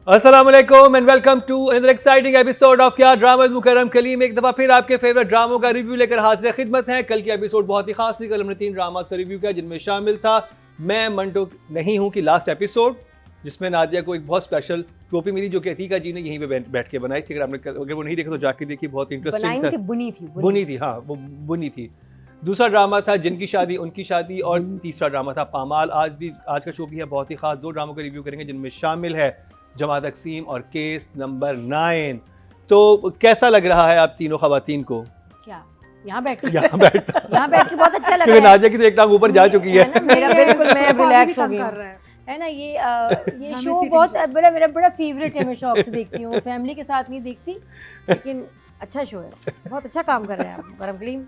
अस्सलाम वालेकुम and welcome to another exciting episode of क्या ड्रामा विद मुकर्रम कलीम। एक दफ़ा फिर आपके फेवरेट ड्रामों का रिव्यू लेकर हाजिर खिदमत है। कल की एपिसोड बहुत ही खास थी। कल हमने 3 ड्रामास का रिव्यू किया जिनमें शामिल था मैं मंटो नहीं हूँ कि लास्ट एपिसोड, जिसमें नादिया को एक बहुत स्पेशल टोपी मिली जो कि अतीका जी ने यहीं पे बैठ के बनाई थी। अगर वो नहीं देखा तो जाके देखिए, बहुत इंटरेस्टिंग था। बुनी थी, हाँ वो बुनी थी। दूसरा ड्रामा था जिनकी शादी उनकी शादी, और तीसरा ड्रामा था पामाल। आज का शो भी है बहुत ही खास। 2 ड्रामों का रिव्यू करेंगे जिनमें शामिल है जमा तकसीम और केस नंबर 9। तो कैसा लग रहा है आप तीनों खवातीन को? क्या यहाँ बैठ यहाँ बैठ के बहुत अच्छा लग क्योंकि रहा है। नादिया की तो एक टांग ऊपर जा चुकी है। मेरा बिल्कुल मैं रिलैक्स हो गई कर हूँ। रहा है ना, ये शो बहुत मेरा बड़ा फेवरेट है। मैं शौक से देखती हूँ, फैमिली के साथ नहीं देखती, लेकिन अच्छा शो है, बहुत अच्छा काम कर रहे हैं आप गरम कलीम।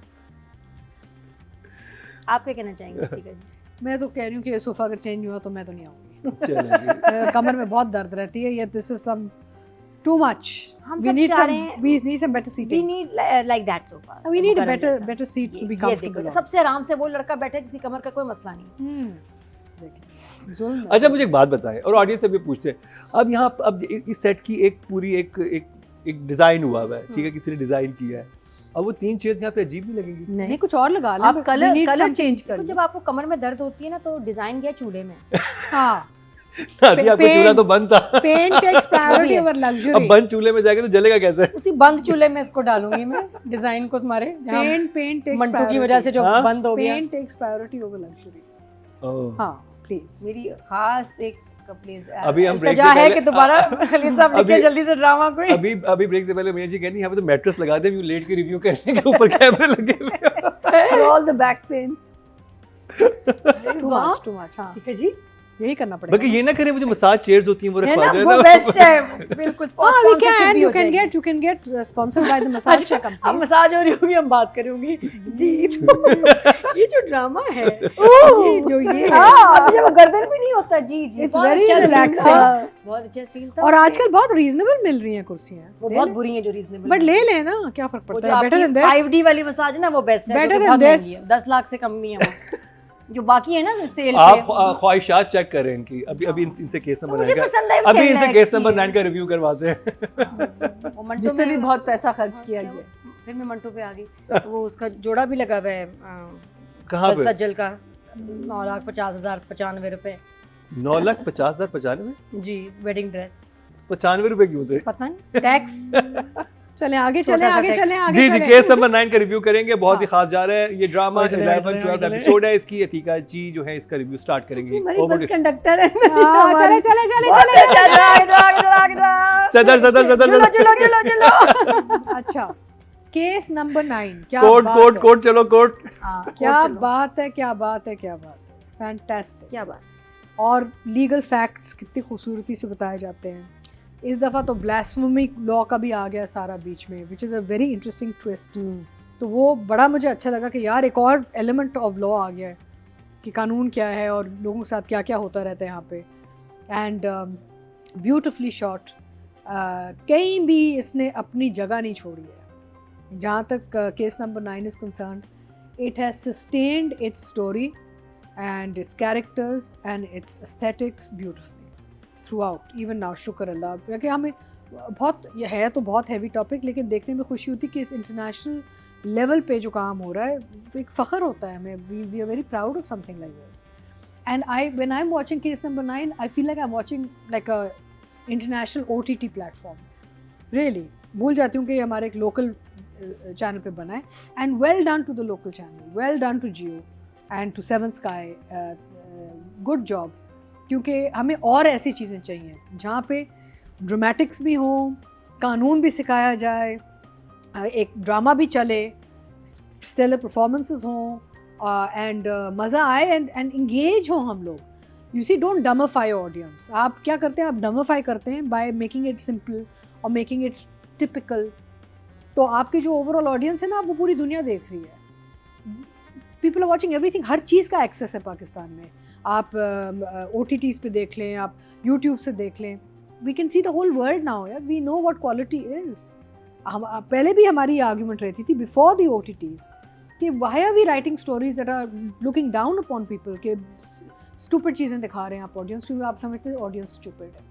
आप क्या कहना चाहेंगे? ठीक है, मैं तो कह रही हूँ कि ये सोफा अगर चेंज हुआ तो मैं तो नहीं आऊँगी। चलो जी। कमर में बहुत दर्द रहती है। ये this is some too much. हम We सब need चाह some- रहे हैं we need some better we seating. need like that sofa. We need a Mukarram better जैसा। seat to be ये comfortable देखो, on. सबसे आराम से वो लड़का बैठा है जिसकी कमर का कोई मसला नहीं। देखिए, जुल्म है। अच्छा, मुझे एक बात बताएं और ऑडियंस से भी पूछते हैं। अब यहाँ अब इस सेट की एक पूरी एक डिजाइन हुआ है, ठीक है, किसी ने डिजाइन किया है। अब वो 3 चेयर्स यहाँ पे अजीब नहीं लगेंगी? नहीं, कुछ और लगा लें। आप but we colour need colour some- change कर। जब आपको कमर में दर्द होती है ना तो डिजाइन गया चूल्हे में। हाँ, नादिया, आपका चूल्हा तो बंद था। paint takes priority over luxury. अब बंद चूल्हे में जाएगा तो जलेगा कैसे? उसी बंद चूल्हे में इसको डालूंगी मैं, डिजाइन को तुम्हारे जहाँ Paint takes मंटू की priority. वजह से जो हाँ? बंद हो गया। Paint takes priority over luxury. ओह। हाँ, please. मेरी खास एक प्लीज अभी हम break से है पहले- कि दोबारा खलील साहब लिखे अभी- जल्दी से ड्रामा कोई। अभी ब्रेक से पहले मियां जी कहनी यहाँ पे तो मैट्रेस लगा दे, लेट के रिव्यू करने के ऊपर कैमरे लगे हुए हैं। All the back pains. Too much, too much. हाँ, ठीक है जी, यही करना पड़ेगा. बाकी ये ना करें, वो जो मसाज चेयर्स होती हैं वो है रखवा ना, दें वो ना। बेस्ट है बिल्कुल। हाँ, we sponsorship can. भी You हो can जाएगी। get sponsored by the massage अच्छा, companies. अब मसाज हो रही होगी, हम बात करूंगी जी। तो ये जो ड्रामा है, ये जो ये है, अब जब गर्दन भी नहीं होता जी जी, It's बहुत very अच्छा scene relaxing. था, बहुत अच्छा सीन था। और आजकल बहुत रीजनेबल मिल रही हैं कुर्सियां. वो बहुत बुरी है जो रीजनेबल, बट ले लें ना, क्या फर्क वो पड़ता जो है. बेटर आपकी देन दिस. 5D वाली मसाज है ना, वो बेस्ट है। Better जो कि than बहुत this. महंगी है, 10 लाख से कम नहीं है वो। जो बाकी है ना सेल आप पे, ख्वाहिशात चेक करें इनकी। अभी इनसे केस नंबर मुझे 9 पसंद है, का, अभी इनसे relax केस नंबर ही है। 9 का रिव्यू करवाते हैं। वो मंटो जिससे भी में- बहुत पैसा खर्च किया गया। फिर मैं मंटो पे आ गई तो वो उसका जोड़ा भी लगा हुआ है कहाँ पे? सज्जल का 9,50,095 रुपए 9,50,095 जी, वेडिंग ड्रेस। 95 रुपए क्यों थे? पता नहीं, टैक्स। चलें आगे, छोटा चलें सा आगे, text. चलें आगे. जी जी, चलें. केस नंबर 9 का रिव्यू करेंगे। बहुत ही हाँ। खास जा रहा है ये ड्रामा। आगे चले, 11 आगे 12 चले। एपिसोड है इसकी। अतीका जी जो है इसका रिव्यू स्टार्ट करेंगी। हमारी Over बस to- कंडक्टर है। हाँ, चले चले चले चले. सदर अच्छा, केस नंबर 9. क्या कोर्ट बात कोर्ट है. कोर्ट चलो कोर्ट। क्या बात है, क्या बात है, क्या बात है. फैंटास्टिक. क्या बात। और लीगल फैक्ट्स कितनी खूबसूरती से बताए जाते हैं. इस दफ़ा तो ब्लास्फेमी लॉ का भी आ गया सारा बीच में, which is a very interesting twist. तो वो बड़ा मुझे अच्छा लगा कि यार एक और एलिमेंट ऑफ लॉ आ गया है कि कानून क्या है और लोगों के साथ क्या क्या होता रहता है यहाँ पे. And beautifully shot. कहीं भी इसने अपनी जगह नहीं छोड़ी है जहाँ तक case number 9 is concern. It has sustained it's story and its characters and its aesthetics beautifully throughout. Even now, शुक्र अल्लाह, क्योंकि हमें बहुत ये है तो बहुत हैवी टॉपिक, लेकिन देखने में खुशी होती है कि इस इंटरनेशनल लेवल पे जो काम हो रहा है एक फ़ख्र होता है हमें. We are very proud of something like this. And when I am watching case number 9 I feel like I am watching like a international OTT platform. Really भूल जाती हूँ कि ये हमारे एक लोकल चैनल पे बना है. And well done to the local channel, well done to Geo and to seven sky. Good job. क्योंकि हमें और ऐसी चीज़ें चाहिए जहाँ पे ड्रामेटिक्स भी हों, कानून भी सिखाया जाए, एक ड्रामा भी चले, स्टेलर परफॉर्मेंसेस हों एंड मज़ा आए एंड इंगेज हों हम लोग. You see, don't dumbify audience. आप क्या करते हैं, आप डमफाई करते हैं बाय मेकिंग इट सिंपल और मेकिंग इट टिपिकल. तो आपकी जो ओवरऑल ऑडियंस है ना, वो पूरी दुनिया देख रही है. People are watching everything. हर चीज़ का एक्सेस है पाकिस्तान में. आप OTTs पे देख लें, आप YouTube से देख लें. We can see the whole world now. यार, we know what quality is. हम पहले भी हमारी आर्ग्यूमेंट रहती थी बिफोर द OTTs कि why are we writing stories that are looking down upon people, के स्टूपिड चीज़ें दिखा रहे हैं आप ऑडियंस, क्योंकि आप समझते हैं ऑडियंस स्टूपिड है.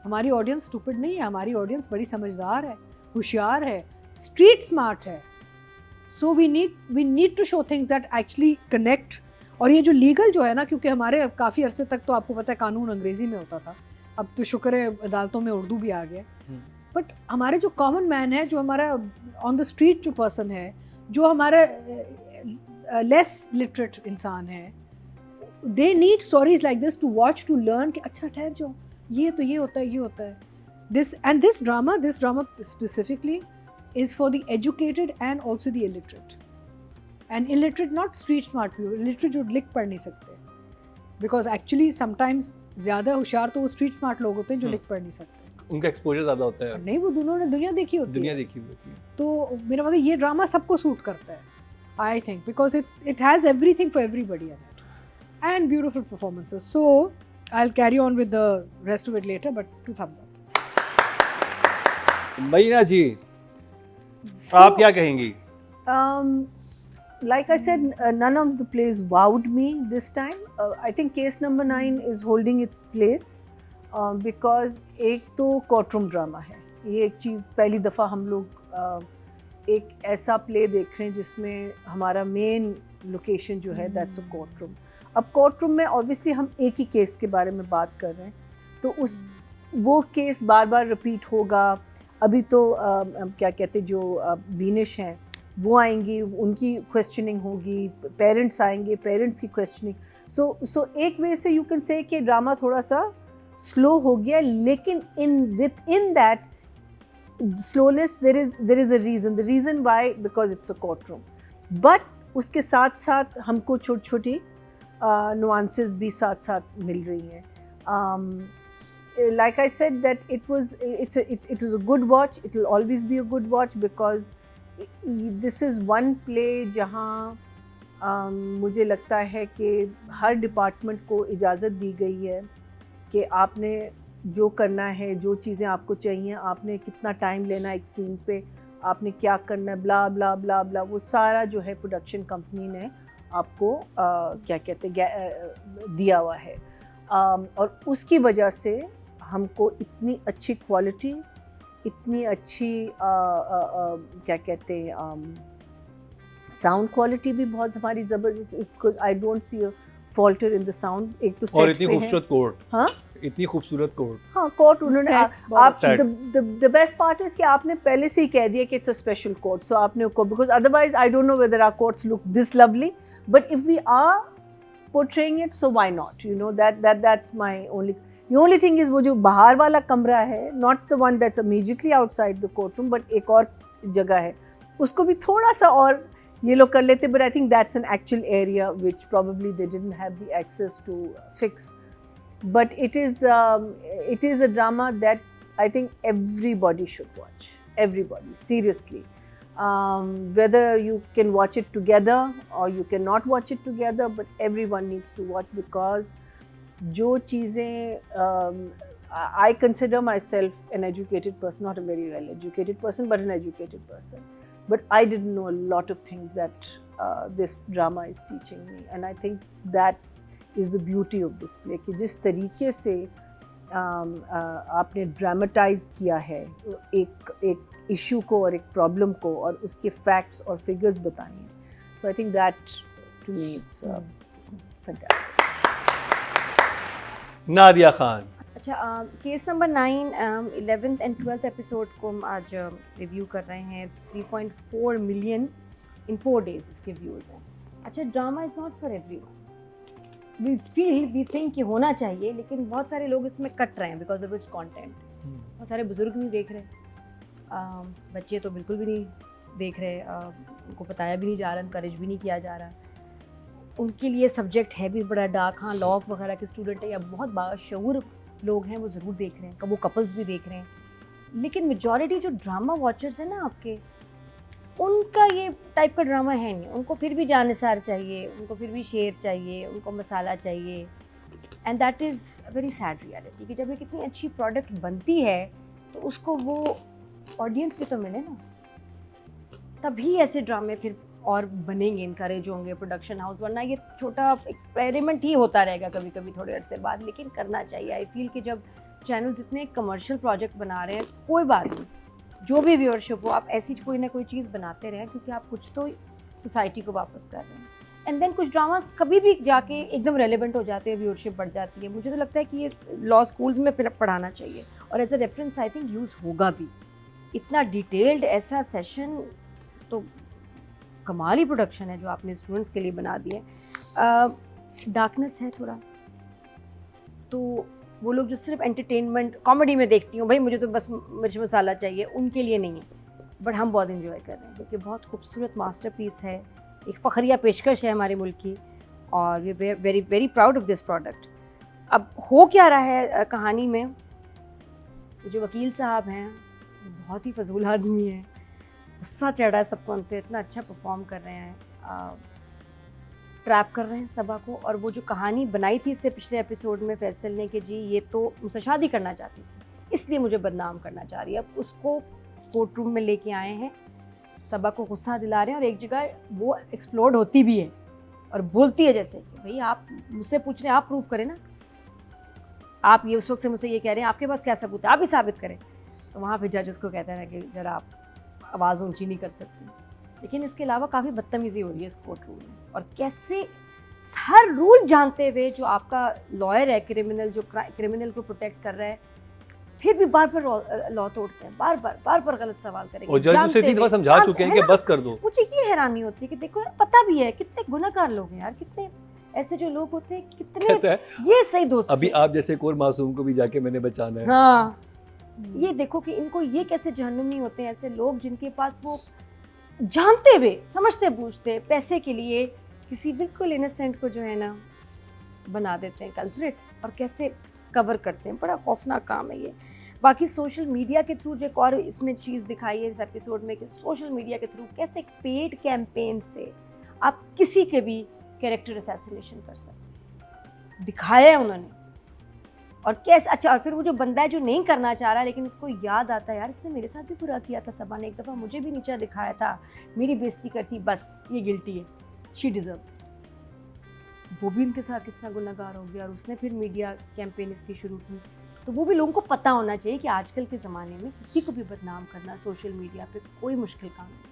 हमारी ऑडियंस स्टूपिड नहीं है, हमारी ऑडियंस बड़ी समझदार है, होशियार है, स्ट्रीट स्मार्ट है. So we need to show things that actually connect. और ये जो लीगल जो है ना, क्योंकि हमारे काफ़ी अरसे तक तो आपको पता है कानून अंग्रेज़ी में होता था, अब तो शुक्र है अदालतों में उर्दू भी आ गया. बट हमारे जो कॉमन मैन है, जो हमारा ऑन द स्ट्रीट जो पर्सन है, जो हमारा लेस लिटरेट इंसान है, they need stories like this to watch, to learn कि अच्छा ठहर जाओ, ये तो ये होता है, ये होता है. This drama specifically is for the educated and also the illiterate. And illiterate, not street smart people, illiterate जो लिख पढ़ नहीं सकते. Because actually sometimes ज़्यादा होशियार तो वो street smart लोग होते हैं जो लिख पढ़ नहीं सकते. उनका एक्सपोजर ज़्यादा होता है. नहीं, वो दोनों ने दुनिया देखी होती है. दुनिया देखी होती है. तो मेरा मतलब ये ड्रामा सबको सूट करता है, I think, because it has everything for everybody in it. And beautiful performances. So I'll carry on with the rest of it later, but 2 thumbs up. मईना जी, आप क्या कहेंगी? Like I said, none of the plays wowed me this time. I think case number 9 is holding its place because एक तो courtroom drama है. ये एक चीज़ पहली दफ़ा हम लोग एक ऐसा प्ले देख रहे हैं जिसमें हमारा मेन लोकेशन जो है दैट्स अ कोर्टरूम. अब कोर्टरूम में ऑब्वियसली हम एक ही केस के बारे में बात कर रहे हैं, तो वो केस बार बार रिपीट होगा. अभी तो क्या कहते हैं, जो बीनिश हैं वो आएंगी, उनकी क्वेश्चनिंग होगी, पेरेंट्स आएंगे, पेरेंट्स की क्वेश्चनिंग. सो एक वे से यू कैन से कि ड्रामा थोड़ा सा स्लो हो गया, लेकिन in that slowness there is a reason. The reason why, because it's a court room. But उसके साथ साथ हमको छोटी छोटी नुआंसेस भी साथ साथ मिल रही हैं. Like I said, that it was a good watch. It will always be a good watch because this is one play जहाँ मुझे लगता है कि हर डिपार्टमेंट को इजाज़त दी गई है कि आपने जो करना है, जो चीज़ें आपको चाहिए, आपने कितना टाइम लेना है एक सीन पे, आपने क्या करना है, ब्ला ब्ला ब्ला ब्ला, वो सारा जो है प्रोडक्शन कंपनी ने आपको क्या कहते हैं दिया हुआ है. और उसकी वजह से हमको इतनी अच्छी क्वालिटी, इतनी अच्छी क्या कहते हैं साउंड क्वालिटी भी बहुत हमारी ज़बरदस्त, because I don't see a falter in the sound. एक तो और इतनी खूबसूरत कोर्ट. हाँ, इतनी खूबसूरत कोर्ट. हाँ, कोर्ट उन्होंने आप द बेस्ट पार्ट इज कि आपने पहले से ही कह दिया कि it's a special court. So आपने को, because otherwise I don't know whether our courts look this lovely, but if we are portraying it, so why not, you know, that's my the only thing is वो जो बाहर वाला कमरा है, not the one that's immediately outside the courtroom, but एक और जगह है, उसको भी थोड़ा सा और ये लोग कर लेते. but I think that's an actual area which probably they didn't have the access to fix. But it is a drama that I think everybody should watch, everybody, seriously. Whether you can watch it together or you cannot watch it together, but everyone needs to watch because जो चीज़ें I consider myself an educated person, not a very well educated person, but an educated person. But I didn't know a lot of things that this drama is teaching me, and I think that is the beauty of this play कि जिस तरीके से आपने dramatise किया है एक issue को और एक प्रॉब्लम को और उसके फैक्ट्स और फिगर्स बताए हैं. So I think that to me it's fantastic. Nadia Khan. अच्छा, case number 9, 11th and 12th episode को हम आज रिव्यू कर रहे हैं. 3.4 मिलियन इन 4 डेज इसके व्यूज़ हैं. अच्छा, drama is not for everyone. We think कि होना चाहिए, लेकिन बहुत सारे लोग इसमें कट रहे हैं बिकॉज ऑफ इट्स कंटेंट. बहुत सारे बुजुर्ग नहीं देख रहे, बच्चे तो बिल्कुल भी नहीं देख रहे, उनको बताया भी नहीं जा रहा, इनकरेज भी नहीं किया जा रहा. उनके लिए सब्जेक्ट है भी बड़ा डार्क. हाँ, लॉ वगैरह के स्टूडेंट है या बहुत बाशऊर लोग हैं वो ज़रूर देख रहे हैं, वो कपल्स भी देख रहे हैं. लेकिन मेजॉरिटी जो ड्रामा वॉचर्स हैं ना आपके, उनका ये टाइप का ड्रामा है नहीं. उनको फिर भी जानसार चाहिए, उनको फिर भी शेर चाहिए, उनको मसाला चाहिए. And that is a very sad reality कि जब एक इतनी अच्छी प्रोडक्ट बनती है तो उसको वो ऑडियंस भी तो मिले ना, तभी ऐसे ड्रामे फिर और बनेंगे, इनकरेज होंगे प्रोडक्शन हाउस. वरना ये छोटा एक्सपेरिमेंट ही होता रहेगा कभी कभी थोड़े अरसे बाद, लेकिन करना चाहिए. आई फील कि जब चैनल्स इतने कमर्शियल प्रोजेक्ट बना रहे हैं, कोई बात नहीं, जो भी व्यूअरशिप हो आप ऐसी कोई ना कोई चीज़ बनाते रहें, क्योंकि आप कुछ तो सोसाइटी को वापस कर रहे हैं। एंड देन कुछ ड्रामास कभी भी जाके एकदम रेलेवेंट हो जाते हैं, व्यूअरशिप बढ़ जाती है। मुझे तो लगता है कि ये लॉ स्कूल्स में पढ़ाना चाहिए और as a reference I think use होगा भी। इतना डिटेल्ड ऐसा सेशन तो कमाल ही प्रोडक्शन है जो आपने स्टूडेंट्स के लिए बना दिए। डार्कनेस है थोड़ा, तो वो लोग जो सिर्फ एंटरटेनमेंट कॉमेडी में देखती हूँ, भाई मुझे तो बस मिर्च मसाला चाहिए, उनके लिए नहीं है। बट हम बहुत इन्जॉय कर रहे हैं क्योंकि बहुत खूबसूरत मास्टरपीस है, एक फ़खरिया पेशकश है हमारे मुल्क की, और we very very proud of this product. अब हो क्या रहा है कहानी में, जो वकील साहब हैं बहुत ही फजूल आदमी है, गुस्सा चढ़ रहा है सबको उन पर, इतना अच्छा परफॉर्म कर रहे हैं, ट्रैप कर रहे हैं सबा को। और वो जो कहानी बनाई थी इससे पिछले एपिसोड में फैसल ने कि जी ये तो मुझसे शादी करना चाहती थी, इसलिए मुझे बदनाम करना चाह रही है, अब उसको कोर्ट रूम में लेके आए हैं, सबा को गुस्सा दिला रहे हैं, और एक जगह वो एक्सप्लोड होती भी है और बोलती है जैसे कि भाई आप मुझसे पूछ रहे हैं, आप प्रूव करें ना, आप ये उस वक्त से मुझसे ये कह रहे हैं, आपके पास क्या सबूत है, आप ही साबित करें। तो वहाँ पे जज उसको कहता है कि जरा आप आवाज़ ऊंची नहीं कर सकती। लेकिन इसके अलावा काफ़ी बदतमीज़ी हो रही है इस कोर्ट रूम में, और कैसे हर रूल जानते हुए जो आपका लॉयर है, क्रिमिनल जो क्रिमिनल को प्रोटेक्ट कर रहा है, फिर भी बार बार लॉ तोड़ते हैं, बार बार गलत सवाल करेंगे। और जज उसे इतनी दफा समझा चुके हैं कि बस कर दो। मुझे ये हैरानी होती है कि देखो यार, पता भी है कितने गुनहगार लोग हैं यार, कितने ऐसे जो लोग होते हैं, कितने ये सही दोस्त। अभी आप जैसे एक और मासूम को भी जाके मैंने बचाना है। हाँ, ये देखो कि इनको ये कैसे जहन्नुम नहीं होते हैं ऐसे लोग, जिनके पास वो जानते हुए समझते बूझते पैसे के लिए किसी बिल्कुल इनोसेंट को जो है ना बना देते हैं कल्प्रिट, और कैसे कवर करते हैं। बड़ा खौफनाक काम है ये। बाकी सोशल मीडिया के थ्रू जो एक और इसमें चीज़ दिखाई है इस एपिसोड में कि सोशल मीडिया के थ्रू कैसे एक पेड कैंपेन से आप किसी के भी कैरेक्टर असैसिनेशन कर सकते दिखाया है उन्होंने। और कैसे, अच्छा, और फिर वो जो बंदा है जो नहीं करना चाह रहा है लेकिन उसको याद आता है यार इसने मेरे साथ भी बुरा किया था, सबा ने एक दफ़ा मुझे भी नीचा दिखाया था, मेरी बेइज्जती करती, बस ये गिल्टी है, शी डिजर्व्स। वो भी उनके साथ किस तरह गुनहगार हो गया, और उसने फिर मीडिया कैंपेन इसकी शुरू की। तो वो भी लोगों को पता होना चाहिए कि आजकल के ज़माने में किसी को भी बदनाम करना सोशल मीडिया पे कोई मुश्किल काम नहीं।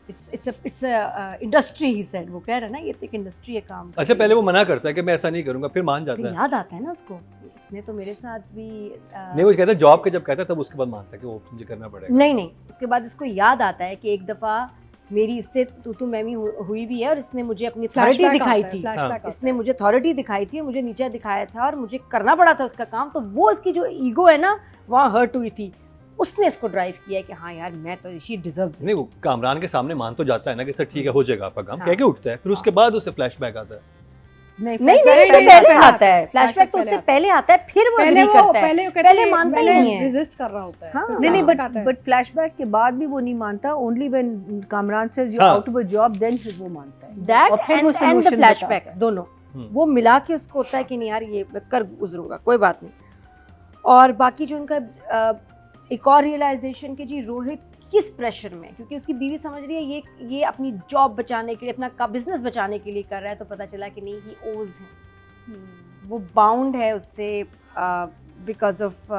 इट्स इंडस्ट्री ही सेड, वो कह रहा है ना ये एक इंडस्ट्री है काम। अच्छा, पहले वो मना करता है कि मैं ऐसा नहीं करूंगा, फिर मान जाता है। याद आता है ना उसको, इसने तो मेरे साथ भी नहीं, वो कहता है जॉब के जब कहता है तब उसके बाद मानता है कि वो मुझे करना पड़ेगा। नहीं, उसके बाद इसको याद आता है कि एक दफ़ा मेरी इससे तू मैमी हुई भी है, और इसने मुझे अपनी अथॉरिटी दिखाई थी, इसने मुझे अथॉरिटी दिखाई थी, मुझे नीचे दिखाया था और मुझे करना पड़ा था उसका काम। तो वो इसकी जो ईगो है ना वहाँ हर्ट हुई थी, उसने इसको ड्राइव किया है कि हाँ यार मैं तो शी डिजर्व्स। नहीं, वो कामरान के सामने मान तो जाता है ना कि सर ठीक है हो जाएगा आपका काम, कह के उठता है, फिर उसके बाद उसे फ्लैशबैक आता है। नहीं, उससे पहले आता है फ्लैशबैक, तो उससे पहले आता है, फिर वो एग्री करता है, पहले मानता ही नहीं है, रेजिस्ट कर रहा होता है। हाँ, नहीं, बट फ्लैशबैक के बाद भी वो नहीं मानता, only when Kamran says you out of a job then फिर वो मानता है। दैट एंड द फ्लैशबैक दोनों वो मिला के उसको होता है कि नहीं यार ये कर गुजरूंगा, कोई बात नहीं। और बाकी जो उनका एक और रियलाइजेशन कि जी रोहित किस प्रेशर में, क्योंकि उसकी बीवी समझ रही है ये अपनी जॉब बचाने के लिए, अपना बिजनेस बचाने के लिए कर रहा है, तो पता चला कि नहीं ही ओज है, वो बाउंड है उससे बिकॉज ऑफ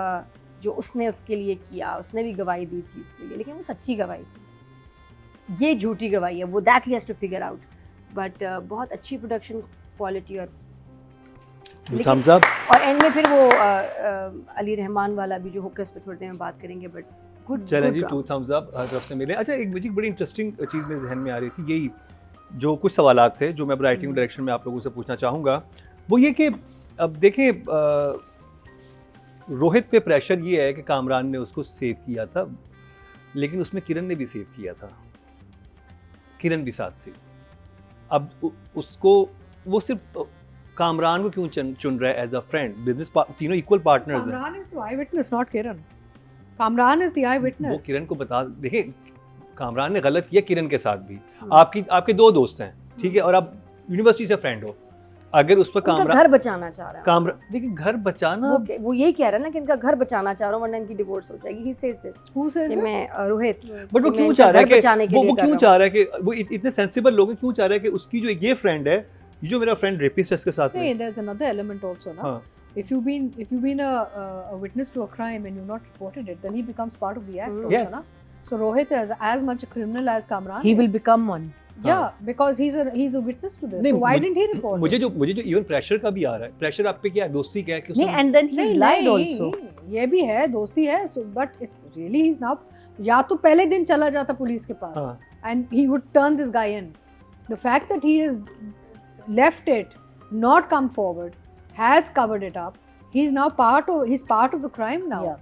जो उसने उसके लिए किया। उसने भी गवाही दी थी इसके लिए, लेकिन वो सच्ची गवाही थी, ये झूठी गवाही है, वो that he has to figure out. But बहुत अच्छी प्रोडक्शन क्वालिटी और थम्स अप। और एंड में फिर वो अली रहमान वाला भी जो होकर उस पर थोड़ी देर में बात करेंगे, बट गुड। चलें जी, 2 thumbs up हर तरफ से मिले। अच्छा, एक मुझे बड़ी इंटरेस्टिंग चीज़ मेरे जहन में आ रही थी, यही जो कुछ सवालात थे जो मैं अब राइटिंग डायरेक्शन में आप लोगों से पूछना चाहूँगा, वो ये कि अब देखें रोहित पे प्रेशर ये है कि कामरान ने उसको सेव किया था, लेकिन उसमें किरण ने भी सेव किया था, किरण भी साथ थी। अब उसको वो सिर्फ कामरान को क्यों चुन रहा है एज अ फ्रेंड? बिजनेस तीनों इक्वल पार्टनर्स हैं। Kamran is the I witness, not Kiran. Kamran is the I witness. वो किरण को बता, देखिए कामरान ने गलत किया किरण के साथ भी। आपके 2 दोस्त हैं, ठीक है, और आप यूनिवर्सिटी से फ्रेंड हो, अगर उस पर कामरान घर बचाना चाह रहा है, कामरान देखिए घर बचाना, वो यही कह रहा है ना कि इनका घर बचाना चाह रहा हूं वरना इनकी डिवोर्स हो जाएगी। He says this, who says this? मैं रोहित। बट वो क्यों चाह रहा है कि वो क्यों चाह रहा है कि वो इतने सेंसिबल लोग हैं, क्यों चाह रहा है कि उसकी जो ये फ्रेंड है, जो मेरा फ्रेंड रेपिस्ट है इसके साथ में, नहीं, there is another element also ना। If you've been a witness to a crime and you've not reported it, then he becomes part of the act. Also, Yes. na? So Rohit is as much a criminal as Kamran. He will is. become one. Yeah, because he's a witness to this. नहीं, So why मुझे- didn't he report? मुझे जो even pressure का भी आ रहा है, pressure आप पे क्या है, दोस्ती क्या है कि नहीं, उसने- and then he lied also. ये भी है, दोस्ती है. So but it's really he's now. या तो पहले दिन चला जाता पुलिस के पास, हाँ. and he would turn this guy in. The fact that he has left it, not come forward, has covered it up. He's part of the crime now. Yeah.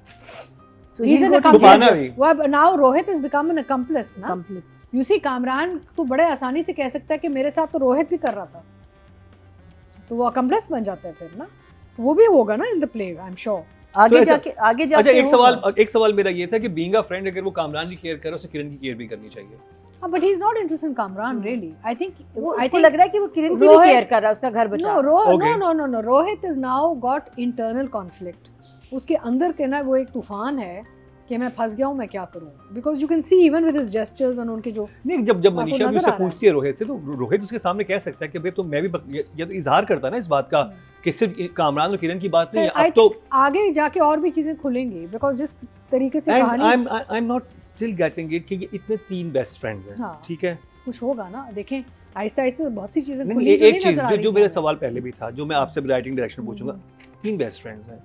So He's he'll an go to छुपाना accomplice. भी. Well, now Rohit has become an accomplice. Na? accomplice. You see, Kamran तो बड़े आसानी से कह सकता है कि मेरे साथ तो रोहित भी कर रहा था, तो वो accomplice बन जाता है फिर ना. वो भी होगा ना in the play, I'm sure. आगे ऐसा- जाके अच्छा, होगा. एक सवाल मेरा ये था कि बीइंग अ फ्रेंड अगर वो कामरान की केयर करे, उसे किरण की केयर भी करनी चाहिए. But he's not interested in Kamran really. I think उसको लग रहा है कि वो किरण की भी रोहित- केयर कर रहा है, उसका घर बचा. Okay. No. Rohit has now got internal conflict. उसके अंदर के ना वो एक तूफान है कि मैं फंस गया हूँ, मैं क्या करूँ? Because you can see even with his gestures and उनके जो नहीं, जब आपको मनीषा भी नजर उससे आ रहा है। पूछती है रोहित से, तो रोहित उसके सामने कह सकता है कि भाई तो मैं भी या तो इजहार करता है ना इस बात का कि सिर्फ कामरान और किरण की बात नहीं है, I अब तो think आगे जाके और भी चीजें खुलेंगी because जिस तरीके से and कहानी I'm not still getting it कि ये इतने 3 बेस्ट फ्रेंड्स हैं. हाँ. ठीक है. कुछ होगा ना, देखें आहिस्ता आहिस्ता बहुत सी चीजें नहीं, खुली जो एक नहीं चीज नजर आ जो रही जो मेरा हैं। सवाल पहले भी था, जो मैं आपसे राइटिंग डायरेक्शन पूछूंगा, 3 बेस्ट फ्रेंड्स हैं,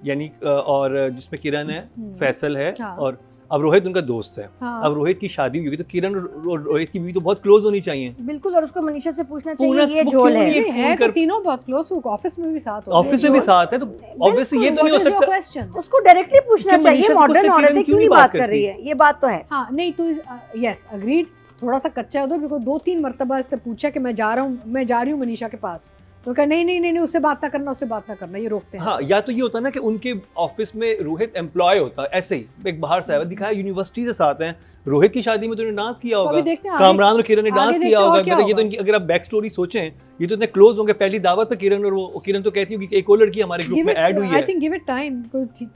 यानी और जिसमें किरण है, फैसल है, हाँ. और अब रोहित उनका दोस्त है. हाँ. अब रोहित की शादी हुई होगी तो किरण और रोहित की भी तो बहुत क्लोज होनी चाहिए. बिल्कुल, और उसको मनीषा से पूछना पूरा- चाहिए ये वो झोल क्यों है. नहीं- नहीं, है फोन तो कर- तीनों बहुत क्लोज, ऑफिस में भी साथ हो. ऑफिस में भी साथ है, तो ऑब्वियसली ये तो नहीं हो सकता. क्वेश्चन. उसको डायरेक्टली पूछना क्यों चाहिए, मनीषा से मॉडर्न किरण औरत है, क्यों क्यों नहीं नहीं बात बात कर रही है, ये बात तो है. हाँ नहीं तो यस अग्रीड, थोड़ा सा कच्चा है उधर, बिकॉज 2-3 मरतबा इसने पूछा कि मैं जा रही हूँ मनीषा के पास, तो कहा नहीं उससे बात ना करना, ये रोकते हैं. हाँ, या तो ये होता ना कि उनके ऑफिस में रोहित एम्प्लॉय होता, ऐसे ही एक बाहर से आया दिखाया यूनिवर्सिटी से साथ हैं, रोहित की शादी में तो डांस किया तो अभी होगा, देखते हैं आगे- कामरान और किरण ने आगे डांस देखते किया हैं और होगा. क्या मतलब ये तो होगा। इनकी अगर आप बैक स्टोरी सोचें, ये तो इतने क्लोज होंगे. पहली दावत पे किरण और वो किरण तो कहती होगी कि एक और लड़की हमारे ग्रुप में ऐड हुई आई है, थिंक गिव इट टाइम,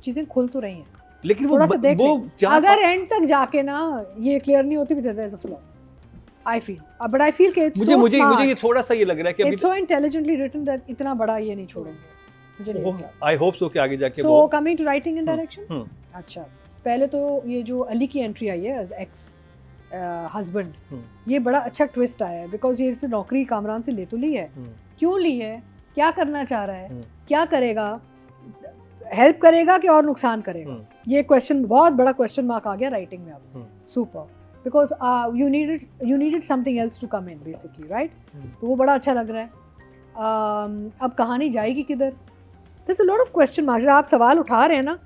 चीजें खुल तो रही हैं. लेकिन वो थोड़ा सा देख वो लें. जहाँ अगर एंड तक जाके ना ये क्लियर नहीं होती भी देता है flaw, I feel, but I feel कि मुझे ये थोड़ा सा ये लग रहा है कि it's so intelligently written that इतना बड़ा ये नहीं छोड़ेंगे, मुझे नहीं लगता. आई होप सो कि आगे जाके सो वो coming to writing and direction. Hmm. अच्छा, पहले तो ये जो अली की एंट्री आई है एज एक्स हस्बैंड, ये बड़ा अच्छा ट्विस्ट आया है बिकॉज ये इससे नौकरी कामरान से ले तो ली है, क्यों ली है, क्या करना चाह रहा है, क्या करेगा, हेल्प करेगा कि और नुकसान करेगा, ये क्वेश्चन बहुत बड़ा क्वेश्चन मार्क आ गया राइटिंग में अब. Super, because you needed something else to come in basically, right. तो वो बड़ा अच्छा लग रहा है. अब कहानी जाएगी किधर, this a lot of question marks. आप सवाल उठा रहे हैं ना,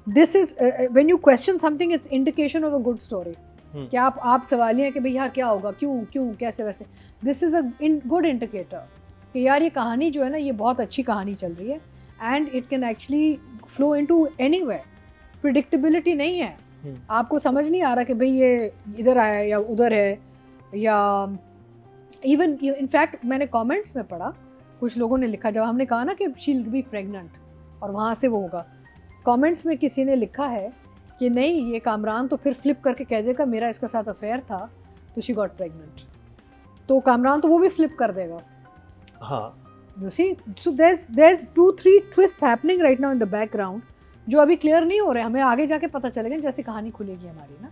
this is when you question something it's indication of a good story. क्या आप सवालिए कि भाई यार क्या होगा, क्यों कैसे वैसे, this is a good indicator कि यार ये कहानी जो है ना, ये बहुत अच्छी कहानी चल रही है and it can actually flow into anywhere. Predictability नहीं है, आपको समझ नहीं आ रहा कि भाई ये इधर आया या उधर है, या इवन इनफैक्ट मैंने कमेंट्स में पढ़ा, कुछ लोगों ने लिखा, जब हमने कहा ना कि शी विल बी प्रेग्नेंट और वहाँ से वो होगा, कमेंट्स में किसी ने लिखा है कि नहीं ये कामरान तो फिर फ्लिप करके कह देगा मेरा इसके साथ अफेयर था तो शी गॉट प्रेग्नेंट, तो कामरान तो वो भी फ्लिप कर देगा. हाँ, You see, so there's 2-3 twists happening right now in the background जो अभी क्लियर नहीं हो रहे, हमें आगे जाके पता चलेगा जैसे कहानी खुलेगी हमारी ना.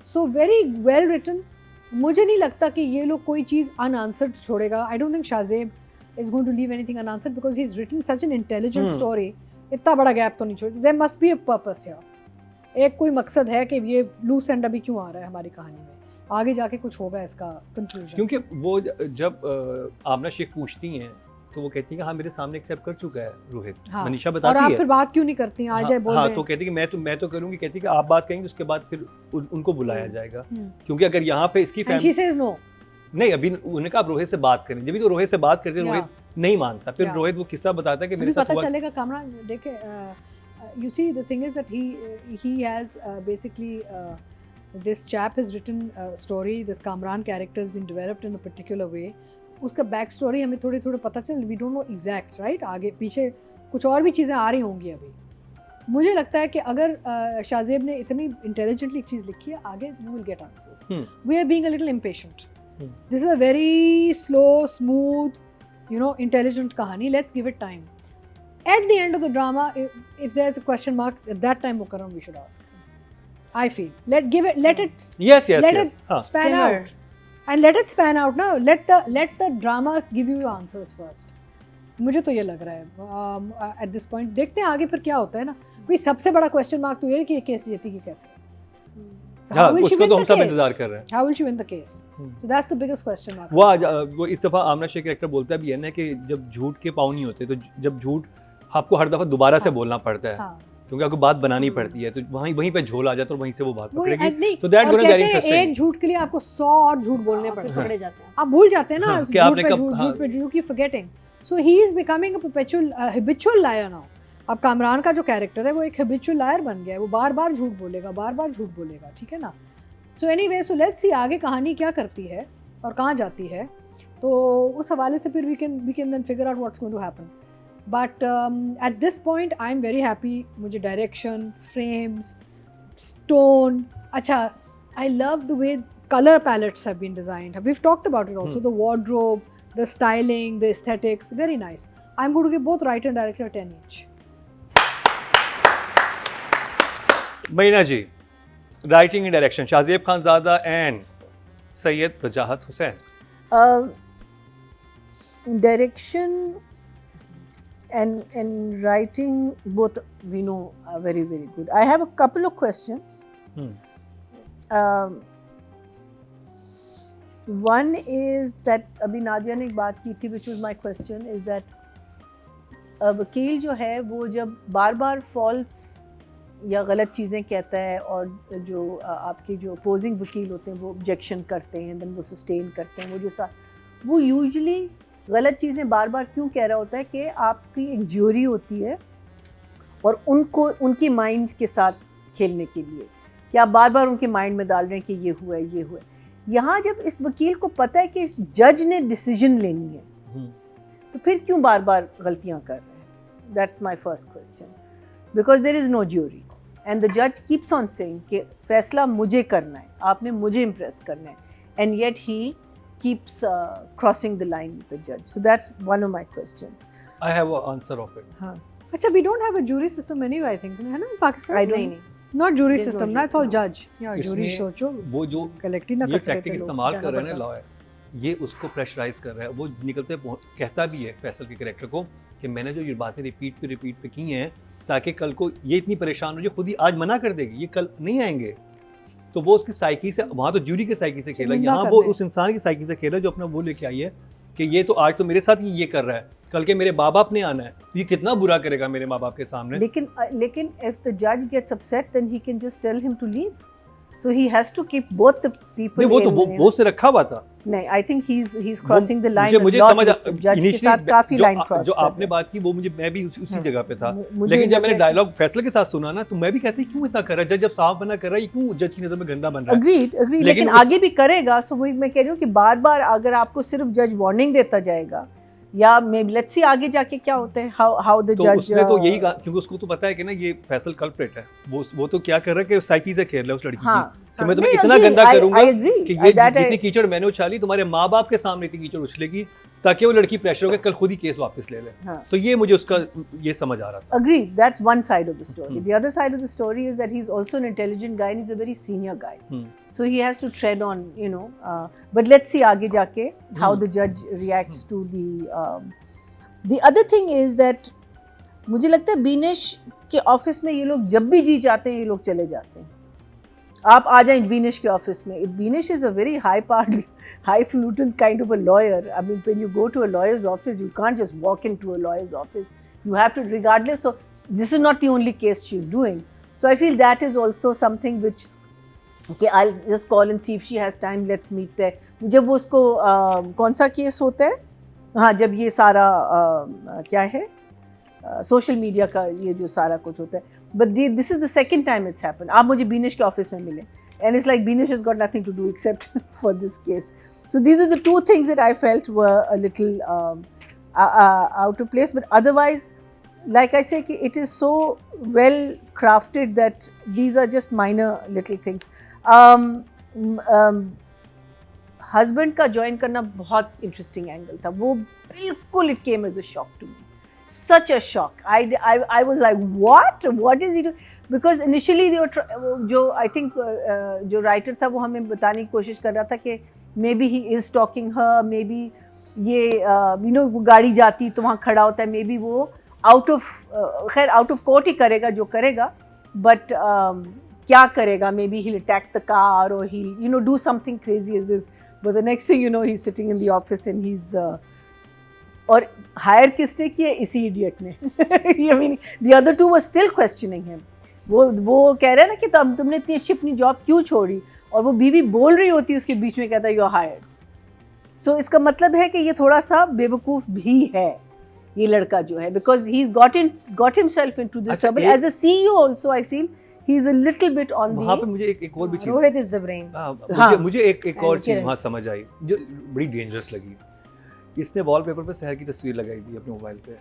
So very well written. मुझे नहीं लगता कि ये लोग कोई चीज़ अनआंसर्ड छोड़ेगा. I don't think Shahzeb is going to leave anything unanswered because he is written such an intelligent story. इतना बड़ा गैप तो नहीं छोड़, there must be a purpose here. एक कोई मकसद है कि ये लूस एंड अभी क्यों आ रहा है हमारी कहानी में, आगे जाके कुछ होगा इसका कंक्लूजन. क्योंकि वो जब आमना शेख पूछती हैं तो वो कहती है कि हाँ मेरे सामने एक्सेप्ट कर चुका है रोहित. हाँ. मनीषा और बताती आप है फिर बात क्यों नहीं करती हैं, आ जाए बोल हाँ, दें. तो कहती है कि मैं तो करूंगी. कहती है कि आप बात करेंगे तो उसके बाद फिर उनको बुलाया जाएगा, हम्म. क्योंकि अगर यहाँ पे इसकी And she family says no. नहीं, अभी उन्होंने कहा आप रोहित से बात करें. जब भी तो रोहित से बात करते हैं, रोहित नहीं मानता. फिर Yeah. रोहित वो किस्सा बताता है कि मेरे अभी साथ पता हुआ. चलेगा कामरान देखे. You see the thing is that he has basically this chap has written a story. This Kamran character has been developed in a particular way. उसका बैक स्टोरी हमें थोड़ी पता चल, we don't know exact, right. आगे पीछे कुछ और भी चीज़ें आ रही होंगी अभी. मुझे लगता है कि अगर शाहजेब ने इतनी इंटेलिजेंटली एक चीज़ लिखी है, आगे you will get answers. We are being a little impatient. This is a very slow smooth intelligent कहानी. Let's give it time. at the end of the drama, if there's a question mark, at that time Mukarram we should ask. I feel let it Yes, let yes. it span Simmer. out, and let it span out now. Let the drama give you answers first. मुझे तो ये लग रहा है at this point. देखते हैं आगे फिर क्या होता है ना. भाई सबसे बड़ा question mark तो ये है कि ये केस जीतेगी कैसे. So हाँ, how will she उसको win तो हम the सब case? इंतजार कर रहे हैं। How will she win the case? So that's the biggest question mark. वो इस दफ़ा आमना शेख कैरेक्टर बोलता भी है ना कि जब झूठ के पाँव नहीं होते, तो जब झूठ आपको हर दफ़ा दोबारा से बोलना पड़ता है, हाँ. क्योंकि आपको बात बनानी पड़ती है, तो वहीं पे झोल आ जाता है और वहीं से वो बात वही, पकड़ेगी। नहीं, तो दैट और गोना कहते वेरी हैं इंटरेस्टिंग। एक झूठ के लिए आपको 100 और झूठ बोलने पड़ते हैं. पकड़े जाते हैं। आप भूल जाते हैं ना, हाँ, कि झूठ आपने पे कब- झूठ, हाँ। झूठ पे झूठ, की forgetting. So he is becoming a perpetual habitual liar now. अब कामरान का जो कैरेक्टर है वो एक habitual liar बन गया है. वो बार बार झूठ बोलेगा, ठीक है ना. So anyway, so let's see आगे कहानी क्या करती है और कहाँ जाती है. तो उस हवाले से फिर we can then figure out what's going to happen. But at this point I'm very happy. मुझे direction, frames, stone, अच्छा, I love the way color palettes have been designed. We've talked about it also. The wardrobe, the styling, the aesthetics, very nice. I'm going to give both writer and director a 10 each. महीना जी, writing and direction Shahzeb Khanzada and Syed Wajahat Hussain. Direction and writing, both we know are very, very good. I have a couple of questions. One is that अभी नादिया ने एक बात की थी, which was my question, is that वकील जो है वो जब बार बार फॉल्स या गलत चीज़ें कहता है और जो आपके जो अपोजिंग वकील होते हैं वो ऑब्जेक्शन करते हैं, देन वो सस्टेन करते हैं, वो यूजुअली गलत चीज़ें बार बार क्यों कह रहा होता है कि आपकी एक ज्यूरी होती है और उनको उनकी माइंड के साथ खेलने के लिए कि आप बार बार उनके माइंड में डाल रहे हैं कि ये हुआ है, ये हुआ है। यहाँ जब इस वकील को पता है कि इस जज ने डिसीजन लेनी है तो फिर क्यों बार बार गलतियाँ कर रहे हैं? That's my first question, because there is no jury and the जज कीप्स ऑन सेइंग कि फैसला मुझे करना है, आपने मुझे इम्प्रेस करना है, and yet he keeps crossing the line with the judge. So that's one of my questions. I have an answer of it. हाँ. अच्छा, we don't have a jury system anyway, I think, है ना Pakistan? I don't. नहीं, Not jury There's no system, jury, that's all no. judge. Yeah, jury इसमें सोचो, वो जो collect ही ना ये कर सकते टैक्टिक लोग, इस्तेमाल जाना कर रहे हैं ना पड़ता। लॉयर, ये उसको प्रेशराइज कर रहा है। वो निकलते कहता भी है फैसल के कैरेक्टर को कि मैंने जो ये बातें रिपीट पे की हैं ताकि कल को ये इतनी परेशान हो, जो खुद ही आज मना कर देगी, ये कल नहीं आएंगे। तो वो उसकी साइकी से, वहाँ तो ज्यूरी की साइकी से खेला, यहाँ वो उस इंसान की साइकी से खेला जो अपना वो लेके आई है कि ये तो आज तो मेरे साथ ही ये कर रहा है, कल के मेरे माँ बाप ने आना है, तो ये कितना बुरा करेगा मेरे माँ बाप के सामने। लेकिन if the judge gets upset, then he can just tell him to leave. So he has to keep both the people. नहीं, वो तो वो से रखा हुआ था। नहीं, I think he's crossing the line. मुझे a lot समझ with the judge के साथ काफी लाइन क्रॉस जो कर रहा आपने है। बात की वो मैं भी उसी जगह पे था। मुझे लेकिन जब लग मैंने रहा है- डायलॉग फैसले के साथ सुना ना, तो मैं भी कहती क्यों इतना कर रहा है, जज जब साफ बना कर रहा है, ये क्यों जज की नजर में गंदा बन रहा है। Agreed, लेकिन आगे भी करेगा। सो वही मैं कह रही हूँ कि बार बार अगर आपको सिर्फ जज वार्निंग देता जाएगा या मे बी लेट्स सी आगे जाके क्या होता है, हाउ द तो जज। उसने तो यही कहा, क्योंकि उसको तो पता है कि ना ये फैसल कल्प्रेट है, वो तो क्या कर रहा है कि साइकी से खेल रहा है उस लड़की हाँ, की कि मैं तुम्हें नहीं, इतना agree, गंदा करूंगा I agree, कि ये that जितनी I- कीचड़ मैंने उछाली तुम्हारे माँ बाप के सामने इतनी कीचड़ उछलेगी ताकि वो लड़की प्रेशर होकर कल खुद ही केस वापस ले ले। हाँ. तो ये मुझे उसका ये समझ आ रहा था। Agreed, that's one side of the story. The other side of the story is that he's also an intelligent guy and he's a very senior guy. So he has to tread on, but let's see आगे जाके how the judge reacts to the other thing is that मुझे लगता है बीनेश के office में ये लोग जब भी जी चाहते हैं ये लोग चले जाते हैं। आप आ जाएं बीनेश के ऑफिस में। Binesh is a very highfalutin kind of a lawyer. I mean, when you go to a lawyer's office, you can't just walk into a lawyer's office. You have to, regardless of, this is not the only case she's doing. So I feel that is also something which, okay, I'll just call and see if she has time, let's meet there. जब वो उसको कौन सा case होता है, हाँ, जब ये सारा क्या है सोशल मीडिया का ये जो सारा कुछ होता है, but this is the second time it's happened. आप मुझे बीनेश के ऑफिस में मिले and it's like Beenish has got nothing to do except for this case. So these are the two things that I felt were a little out of place, but otherwise like I say, it is so well crafted that these are just minor little things. Husband का join करना बहुत interesting angle था, वो बिल्कुल it came as a shock to me. such a shock. I was like, what is he doing? Because initially they were जो I think जो writer था वो हमें बताने की कोशिश कर रहा था कि maybe he is stalking her, maybe ये you know वो गाड़ी जाती तो वहाँ खड़ा होता है, maybe वो out of court ही करेगा जो करेगा, but क्या करेगा, maybe he'll attack the car or he'll you know do something crazy as this, but the next thing you know he's sitting in the office and he's और higher किसने किया, इसी idiot ने. I mean the other two were still questioning him. वो कह रहा है ना कि तुमने इतनी अच्छी अपनी जॉब क्यों छोड़ी, और वो बीवी बोल रही होती है उसके बीच में, कहता है यू आर हायर्ड. सो इसका मतलब है कि ये थोड़ा सा बेवकूफ़ भी है ये लड़का जो है, because he is got himself into this trouble as a CEO also. I feel he is a little bit on the. वहाँ पे मुझे एक और भी चीज़, रोहित इज द ब्रेन. मुझे एक और चीज़ वहाँ समझ आई जो बड़ी डेंजरस लगी. इसने वॉलपेपर पे शहर की तस्वीर लगाई दी है अपने मोबाइल पे.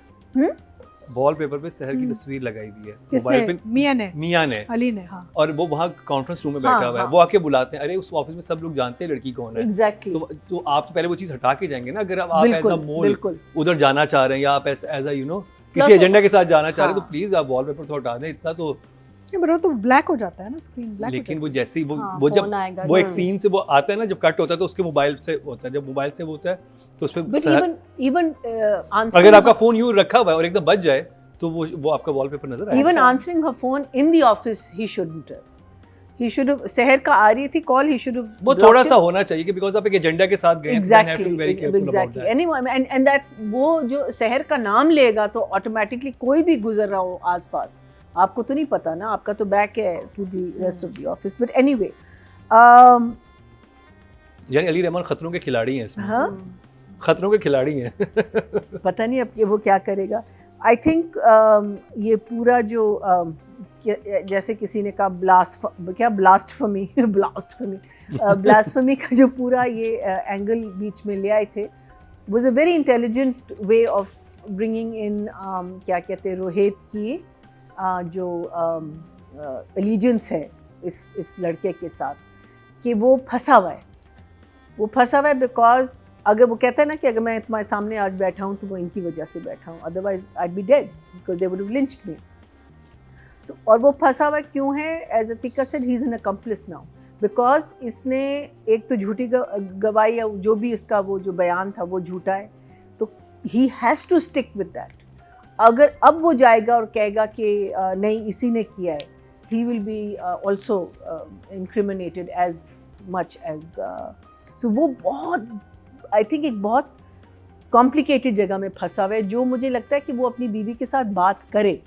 वॉलपेपर पे शहर की तस्वीर लगाई दी है मोबाइल पे. मियां ने अली ने. हाँ. और वो वहाँ कॉन्फ्रेंस रूम में बैठा हुआ है. वो आके बुलाते हैं, अरे उस ऑफिस में सब लोग जानते हैं लड़की कौन है. एग्जैक्टली. तो आप पहले वो चीज़ हटा के जाएंगे ना. अगर आप एज अ मोल उधर जाना चाह रहे हैं या आप एज अ यू नो किसी एजेंडा के साथ जाना चाह रहे हैं, तो प्लीज आप वॉलपेपर तो हटा दें. इतना तो तो ब्लैक हो जाता है ना स्क्रीन, ब्लैक. लेकिन वो जैसे ही वो जब वो एक सीन से वो आता है ना, जब कट होता है तो उसके मोबाइल से होता है. जब मोबाइल से वो होता है तो उस पे इवन अगर आपका फोन यूं रखा हुआ है और एकदम बज जाए तो वो आपका वॉलपेपर नजर आएगा. Even answering her phone in the office he shouldn't. He should have. शहर का आ रही थी कॉल, ही शुड हैव. वो थोड़ा सा होना चाहिए कि बिकॉज़ आप एक एजेंडा के साथ गए हैं. एग्जैक्टली. एनीवे एंड दैट्स वो जो शहर का नाम लेगा तो ऑटोमेटिकली कोई भी गुजर रहा हो आसपास, आपको तो नहीं पता ना, आपका तो बैक है to the rest of the office. But anyway यानी अली रहमान खतरों के खिलाड़ी हैं इसमें. हाँ, खतरों के खिलाड़ी हैं. पता नहीं अब वो क्या करेगा. आई थिंक ये पूरा जो जैसे किसी ने कहा ब्लास्टफमी का जो पूरा ये एंगल बीच में ले आए थे, was a very intelligent way of bringing in क्या कहते हैं रोहित की जो एलिजेंस है इस लड़के के साथ, कि वो फंसा हुआ है बिकॉज अगर वो कहता है ना कि अगर मैं तुम्हारे सामने आज बैठा हूँ तो वो इनकी वजह से बैठा हूँ, otherwise I be dead because they would have lynched me. तो और वो फंसा हुआ क्यों है? As Atiqa said, he is an accomplice now, because इसने एक तो झूठी गवाही या जो भी इसका वो जो बयान था वो झूठा है, तो he has to stick with that. अगर अब वो जाएगा और कहेगा कि नहीं इसी ने किया है, he will be also incriminated as much as. So वो बहुत आई थिंक एक बहुत कॉम्प्लिकेटेड जगह में फंसा हुआ है, जो मुझे लगता है कि वो अपनी बीवी के साथ बात करे.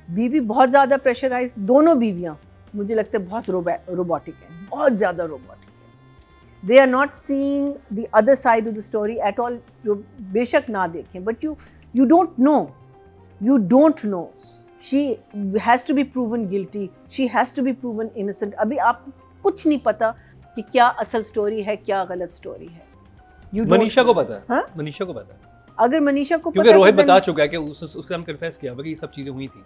बीवी बहुत ज़्यादा प्रेशराइज, दोनों बीवियाँ मुझे लगता है बहुत रोबोटिक हैं, बहुत ज़्यादा रोबोटिक हैं. They are not seeing the other side of the story at all, जो बेशक ना देखें, but you don't know. She has to be proven guilty, she has to be proven innocent. अभी आपको कुछ नहीं पता कि क्या असल स्टोरी है, क्या गलत स्टोरी है. मनीषा को पता है. हाँ? मनीषा को पता है, अगर मनीषा को क्योंकि रोहित बता चुका है कि उसने हम कन्फेस किया कि ये सब चीजें हुई थी.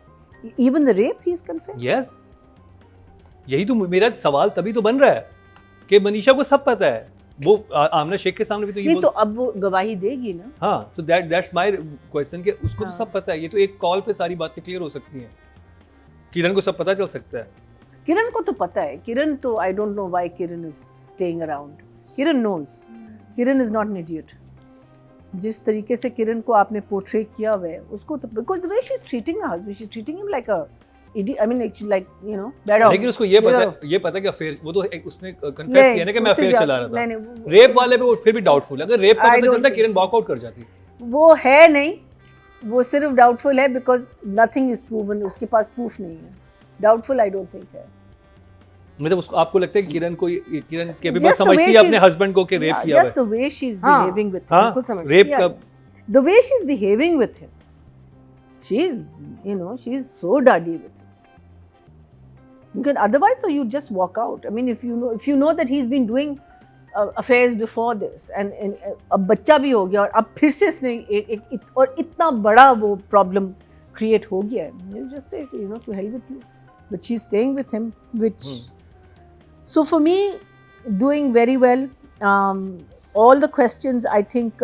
Even the rape he is confessed. Yes, यही तो मेरा सवाल तभी तो बन रहा है कि मनीषा को सब पता है. वो आमना शेख के सामने भी तो ये नहीं, तो अब वो गवाही देगी ना. हाँ, तो दैट्स माय क्वेश्चन कि उसको तो सब पता है. ये तो एक कॉल पे सारी बातें क्लियर हो सकती हैं. किरण को सब पता चल सकता है. किरण को तो पता है. किरण तो I don't know why Kiran is staying around. Kiran knows. Kiran is not an idiot. जिस तरीके से किरण को आपने पोर्ट्रे किया हुआ है उसको तो, because the way she is treating her husband, she is treating him like a idiot. I mean like you know bad of. लेकिन उसको ये पता कि अफेयर, वो तो उसने कन्फेस किया ना कि मैं अफेयर चला रहा था. नहीं, रेप वाले पे वो फिर भी डाउटफुल है. अगर रेप पता चलता किरण वॉकआउट कर जाती. वो है नहीं, वो सिर्फ डाउटफुल है बिकॉज नथिंग इज प्रूवन. उसके पास प्रूफ नहीं है. डाउटफुल आई डोंट थिंक है. मतलब उसको आपको लगता है कि किरण के भी बात समझती है अपने हस्बैंड को कि रेप किया है. Just the way she is behaving with him. बिल्कुल समझ. रेप का the way she's behaving with him, she's so duddy with him. Because otherwise so you just walk out. I mean if you know that he's been doing affairs before this and अब बच्चा भी हो गया और अब फिर से इसने और इतना बड़ा वो प्रॉब्लम क्रिएट हो गया है, you just say to hell with you. But she's staying with him, which so for me doing very well. All the questions I think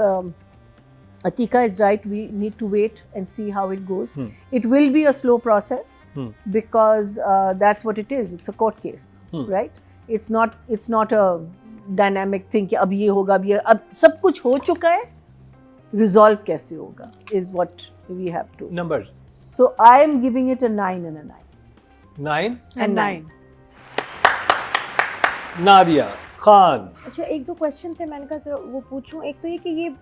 Atika is right. We need to wait and see how it goes. Hmm. It will be a slow process Hmm. because that's what it is. It's a court case, Hmm. right? It's not a dynamic thing कि अब ये होगा अब सब कुछ हो चुका है. Resolve कैसे होगा is what we have to. Number So I am giving it a 9 and a 9. 9. And 9. Nadia Khan. अच्छा एक दो क्वेश्चन थे, मैंने कहा जरा वो पूछूं। एक तो ये कि ये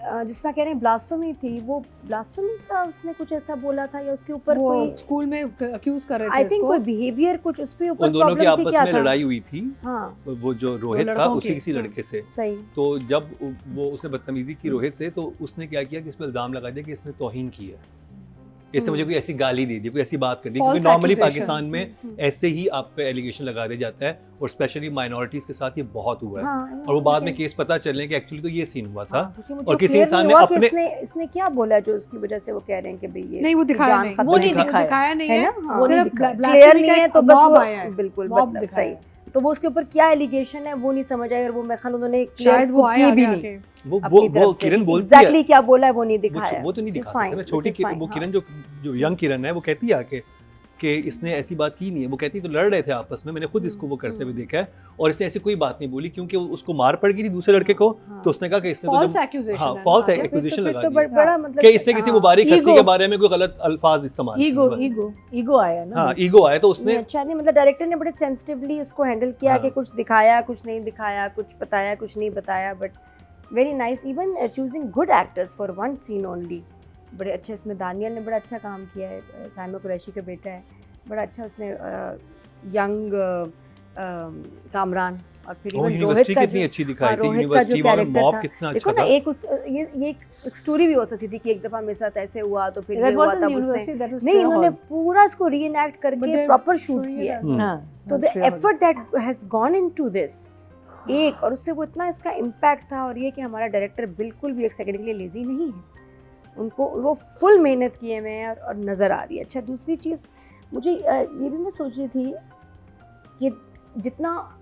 जिस तरह कह रहे हैं ब्लास्फेमी थी, वो ब्लास्फेमी का उसने कुछ ऐसा बोला था या उसके ऊपर वो कोई स्कूल में अक्यूज कर रहे थे आई थिंक इसको। कोई बिहेवियर कुछ उस पे ऊपर उन दोनों की प्रॉब्लम थी, आपस क्या में था? लड़ाई हुई थी. हाँ वो जो रोहित था लड़कों उसी के, किसी हाँ. लड़के से. सही। तो जब वो उसने बदतमीजी की रोहित से, तो उसने क्या किया कि इस पर इल्जाम लगा दिया कि इसने तौहीन की है, इससे मुझे कोई ऐसी गाली दे दी, कोई ऐसी बात कर दी. क्योंकि False नॉर्मली accusation. पाकिस्तान में ऐसे ही आप पे एलिगेशन लगा दिया जाता है, और स्पेशली माइनॉरिटीज के साथ ये बहुत हुआ है. हाँ, और वो बाद में केस पता चलने कि एक्चुअली तो ये सीन हुआ था. और और किसी किसी इंसान ने ने अपने इसने क्या बोला जो उसकी वजह से वो कह रहे हैं कि भाई ये नहीं वो दिखाया जान नहीं, खतरे वो में नहीं है। दिखाया। नहीं है है ना? हाँ, वो नहीं सिर्फ दिखाया। क्लियर नहीं है, तो बस मॉब वो आया है, बिल्कुल मॉब मतलब दिखाया सही। है। तो वो उसके ऊपर क्या एलिगेशन है वो नहीं समझ आया, और वो मैं ख्याल उन्होंने शायद वो आया भी आगे नहीं आके। वो किरण बोलती है, एग्जैक्टली क्या बोला है वो नहीं दिखाया। वो तो नहीं Which is दिखा सकते fine, ना. छोटी which is fine, वो हाँ। किरण जो यंग किरण है, वो कहती है आके कि इसने ऐसी बात की नहीं है. वो कहती है तो लड़ रहे थे आपस में, मैंने खुद इसको वो करते हुए देखा है, और इसने ऐसी कोई बात नहीं बोली क्योंकि उसको मार पड़ गई थी दूसरे लड़के को. तो उसने कहा कि इसने False तो accusation हाँ है फॉल्स ना। एक्यूजेशन लगा तो दिया बड़ा मतलब कि इसने किसी मुबारक हस्ती Ego. के बारे में कोई गलत अल्फाज इस्तेमाल ईगो किए. ईगो ईगो आया ना. हाँ ईगो आया तो नहीं, उसने अच्छा नहीं, मतलब डायरेक्टर ने बड़े सेंसिटिवली उसको हैंडल किया हाँ. कि कुछ दिखाया, कुछ नहीं दिखाया, कुछ बताया, कुछ नहीं बताया, but very nice. Even choosing good actors for one seen only, बड़े अच्छे। इसमें दानियल ने बड़ा अच्छा काम किया है, साइमा कुरैशी का बेटा है, बड़ा अच्छा उसने यंग कामरान, और फिर इवन रोहित यूनिवर्सिटी का कितनी जो अच्छी दिखाई थी. रोहित का जो यूनिवर्सिटी वाला कैरेक्टर मॉब था, कितना देखो अच्छा ना, था. ये एक स्टोरी भी हो सकती थी कि एक दफा मेरे साथ ऐसे हुआ तो फिर ये That हुआ, wasn't तब उसने university, that was नहीं, Freya इन्होंने Hall. पूरा इसको रीएनैक्ट But करके they're प्रॉपर शूट showing किया है। it as- हाँ, तो the that's Freya Hall. Effort that has gone into this एक, और उससे वो इतना इसका इम्पैक्ट था। और ये कि हमारा डायरेक्टर बिल्कुल भी एक सेकंड के लिए लेजी नहीं है, उनको वो फुल मेहनत किए हुए हैं और नज़र आ रही है। अच्छा दूसरी चीज़ मुझे ये भी मैं सोच रही थी कि जितना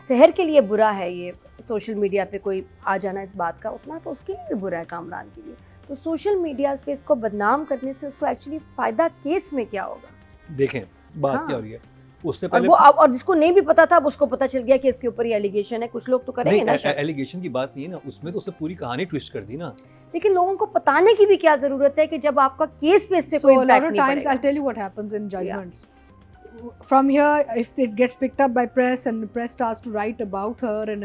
शहर के लिए बुरा है ये सोशल मीडिया पे कोई आ जाना इस बात का, उतना तो उसके लिए भी बुरा है कामरान के लिए। तो सोशल मीडिया पे इसको बदनाम करने से उसको एक्चुअली फ़ायदा केस में क्या होगा? देखें बात हाँ। क्या हो रही है. उससे और पहले वो और जिसको नहीं भी पता था अब उसको पता चल गया कि इसके ऊपर ये एलिगेशन है। कुछ लोग तो करेंगे ना शक। एलिगेशन की बात नहीं है ना, उसमें तो उसने पूरी कहानी ट्विस्ट कर दी ना. लेकिन लोगों को बताने की भी क्या जरूरत है कि जब आपका केस पे इससे So कोई a lot इम्पैक्ट of नहीं times पड़ेगा। I'll tell you what happens in judgments. From here, if it gets picked up by press and the press starts to write about her and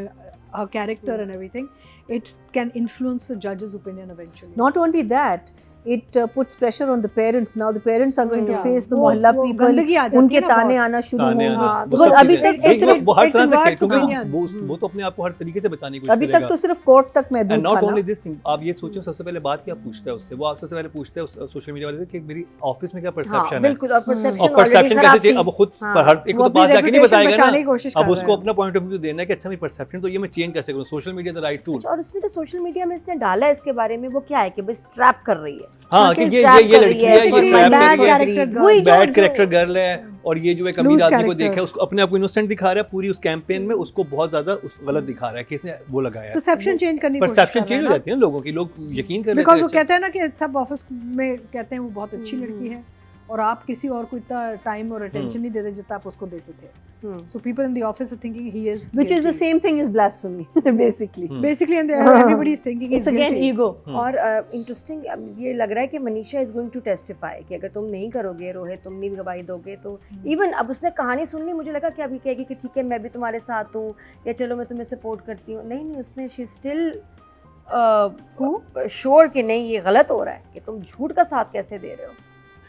her character and everything, it can influence the judge's opinion eventually. Not only that, it puts pressure on the parents. Now the parents are going to Yeah. face the वो- मोहल्ला वो people. गंदगी आ जाती उनके है ना ताने बहुत। आना शुरू ताने होंगे. आना, because वो सब अभी चीजें- तक तो नहीं, सिर्फ वो हर it तरह से converts क्योंकि opinions. वो तो अपने आप को हर तरीके से बचाने की कोशिश अभी करेगा. तक तो सिर्फ कोर्ट तक एंड महदूद नॉट था ओनली ना. दिस थिंग, आप ये सोचो सबसे पहले बात क्या पूछता है उससे. वो आप सबसे पहले पूछते हैं उस सोशल मीडिया वाले से कि मेरी ऑफिस में क्या हाँ, परसेप्शन है, बिल्कुल। और और परसेप्शन परसेप्शन कैसे चाहिए. अब खुद हाँ। पर हर एक वो को तो अपनी पास जाके नहीं reputation बताएगा बचाने की ना. कोशिश अब कर उसको रहा है। अपना पॉइंट ऑफ व्यू देना है कि अच्छा मेरी परसेप्शन तो ये मैं चेंज कैसे करूँ. Social media the right tool. और उसमें तो सोशल मीडिया में इसने डाला है इसके बारे में, वो क्या है कि बस ट्रैप कर रही है। हाँ कि ये trap ये कर रही लड़की है, है, ये Basically, ट्रैप bad कर रही है, character वही girl. जो- बैड कैरेक्टर गर्ल है, और ये जो एक अमीर Loose आदमी को character. देखा है उसको अपने आप को इनोसेंट दिखा रहा है. पूरी उस कैंपेन में उसको बहुत ज्यादा गलत दिखा रहा है कि इसने वो लगाया है. Perception change करने की कोशिश परसेप्शन कर चेंज रहा हो है जाती है ना लोगों की. लोग यकीन कर ना। लेते Because वो हैं. कहते हैं ना कि सब ऑफिस में कहते हैं वो बहुत अच्छी लड़की है, और आप किसी और को इतना टाइम और अटेंशन नहीं देते जितना आप उसको देते थे. So people in the office are thinking he is Which is the guilty. same thing as blasphemy, basically. Basically, and everybody is thinking It's he's again guilty. ego. और इंटरेस्टिंग ये लग रहा है कि Manisha is going to testify कि अगर तुम नहीं करोगे रोहित, तुम नहीं गवाही दोगे तो इवन अब उसने कहानी सुन ली, मुझे लगा कि अभी कहेगी कि ठीक है मैं भी तुम्हारे साथ हूँ, या चलो मैं तुम्हें सपोर्ट करती हूँ. नहीं, उसने शी स्टिल श्योर कि नहीं ये गलत हो रहा है, कि तुम झूठ का साथ कैसे दे रहे हो,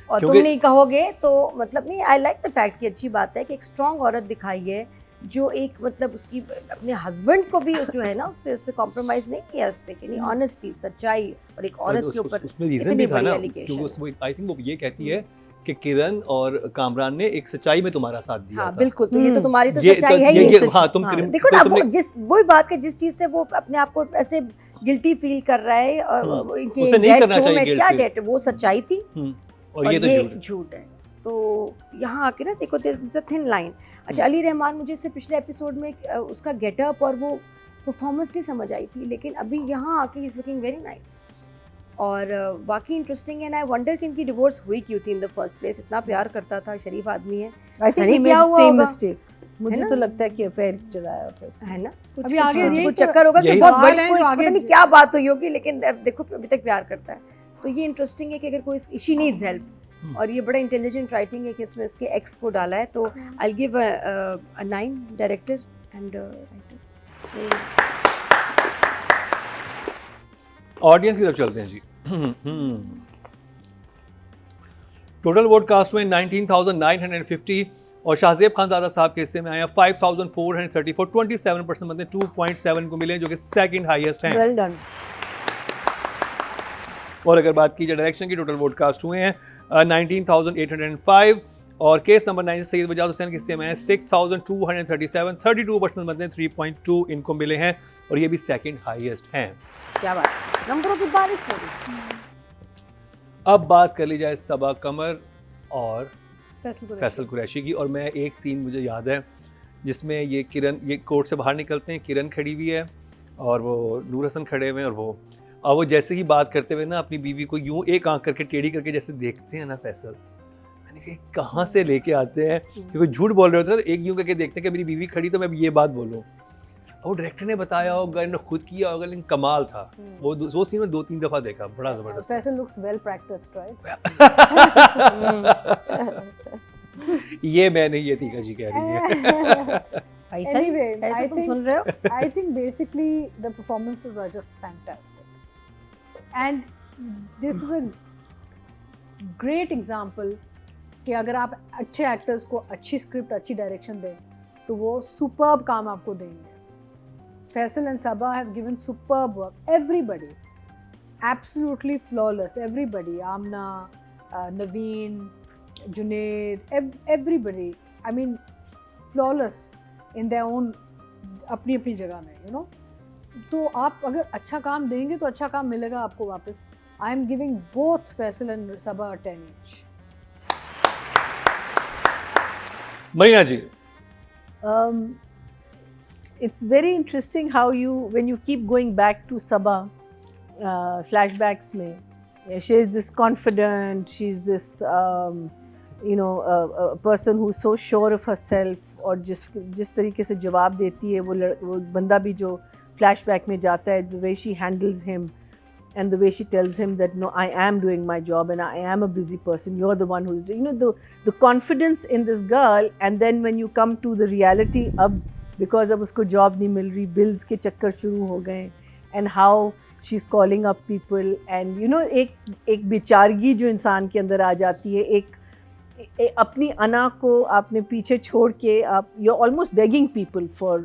और तुम क्योंकि- नहीं कहोगे तो मतलब नहीं. आई लाइक द फैक्ट कि अच्छी बात है कि एक स्ट्रॉन्ग औरत दिखाई है जो एक मतलब उसकी अपने हस्बैंड को भी जो है ना उस पे कॉम्प्रोमाइज नहीं किया, उस पे कि नहीं ऑनेस्टी, सच्चाई, और एक औरत के ऊपर उसमें रीजन इतनी भी था बड़ी ना, allegation क्योंकि आई थिंक वो ये कहती है कि किरण और कामरान ने एक सच्चाई में तुम्हारा साथ दिया हाँ था. बिल्कुल. तो ये तो तुम्हारी तो ये सच्चाई है ये ही. हाँ तुम हाँ, देखो तो ना तुमने- वो जिस वही बात कि जिस चीज से वो अपने आप को ऐसे गिल्टी फील कर रहा है, और इनके उसे नहीं डेट करना शो चाहिए में guilt क्या feel. डेट, वो सच्चाई थी और ये तो झूठ है. झूठ है. तो यहाँ आके ना देखो, there is a thin line. अच्छा, अली रहमान मुझे इससे पिछले एपिसोड में उसका गेटअप और वो परफॉर्मेंस नहीं समझ आई थी, लेकिन अभी यहाँ आके he is looking very nice और वाकई इंटरेस्टिंग है। एंड आई वंडर कि इनकी डिवोर्स हुई क्यों थी इन द फर्स्ट प्लेस, इतना प्यार करता था, शरीफ आदमी है। I think he made the same mistake, मुझे तो लगता है कि अफेयर चलाया था, है ना, कुछ अभी आगे यही कुछ चक्कर होगा कि यही बहुत सवाल बड़ी है कोई जो आगे- पता नहीं क्या बात हुई होगी, लेकिन देखो अभी तक प्यार करता है। तो ये इंटरेस्टिंग है कि अगर कोई शी नीड्स हेल्प, और ये बड़ा इंटेलिजेंट राइटिंग है कि इसमें इसके एक्स को डाला है। तो I will give a 9 director and writer. Audience की तरफ चलते हैं जी। टोटल वोट कास्ट हुए 19,950 और शाहजेब खानजादा साहब के हिस्से में आया 5,434, 27% मतलब 2.7 को मिले, जो कि सेकंड हाईएस्ट हैं। Well done. और अगर बात की जाए डायरेक्शन की, टोटल वोट कास्ट हुए हैं 19,805 और केस नंबर 9 से सैयद वजाद हुसैन के हिस्से में है 6,237, 32% मतलब 3.2 इनको मिले हैं और ये भी सेकंड हाईएस्ट हैं। क्या बात है, नंबरों की बारिश हो रही है। अब बात कर ली जाए सबा कमर और फैसल फैसल कुरैशी की। और मैं एक सीन मुझे याद है जिसमें ये कोर्ट से बाहर निकलते हैं, किरण खड़ी हुई है और वो नूर हसन खड़े हुए हैं और वो जैसे ही बात करते हुए ना अपनी बीवी को यूं एक आंख करके टेढ़ी करके जैसे देखते हैं ना फैसल, मैंने कहा कहाँ से लेके आते हैं, क्योंकि झूठ बोल रहे होते हैं ना, तो एक यूं करके देखते हैं कि मेरी बीवी खड़ी तो मैं अब ये बात बोलूँ। वो डायरेक्टर ने बताया होगा, इन्होंने खुद किया होगा, लेकिन कमाल था वो सीन में 2-3 दफा देखा, बड़ा जबरदस्त। Faisal looks well practised, right? ये मैं नहीं, ये तीका जी कह रही है। Anyway, ऐसे तुम सुन रहे हो? I think basically the performances are just fantastic, and this is a great example कि अगर आप अच्छे एक्टर्स को अच्छी स्क्रिप्ट, अच्छी डायरेक्शन दें तो वो सुपर्ब काम आपको देंगे। Faisal and Sabaa have given superb work. Everybody, absolutely flawless. Everybody, Amna, Naveen, Junaid, everybody. I mean, flawless in their own अपनी अपनी जगह में, you know. तो आप अगर अच्छा काम देंगे तो अच्छा काम मिलेगा आपको वापस। I am giving both Faisal and Sabaa a 10 each. Marina ji, it's very interesting how when you keep going back to Sabaa flashbacks mein, she is this confident, she's this a person who's so sure of herself, और जिस तरीके से जवाब देती है वो बंदा भी जो flashback में जाता है, the way she handles him and the way she tells him that no, I am doing my job and I am a busy person, you're the one who's doing, the confidence in this girl. And then when you come to the reality, because अब उसको job नहीं मिल रही, bills के चक्कर शुरू हो गए, and how she's calling up people, and एक बेचारगी जो इंसान के अंदर आ जाती है, एक अपनी अना को आपने पीछे छोड़ के आप you're almost begging people for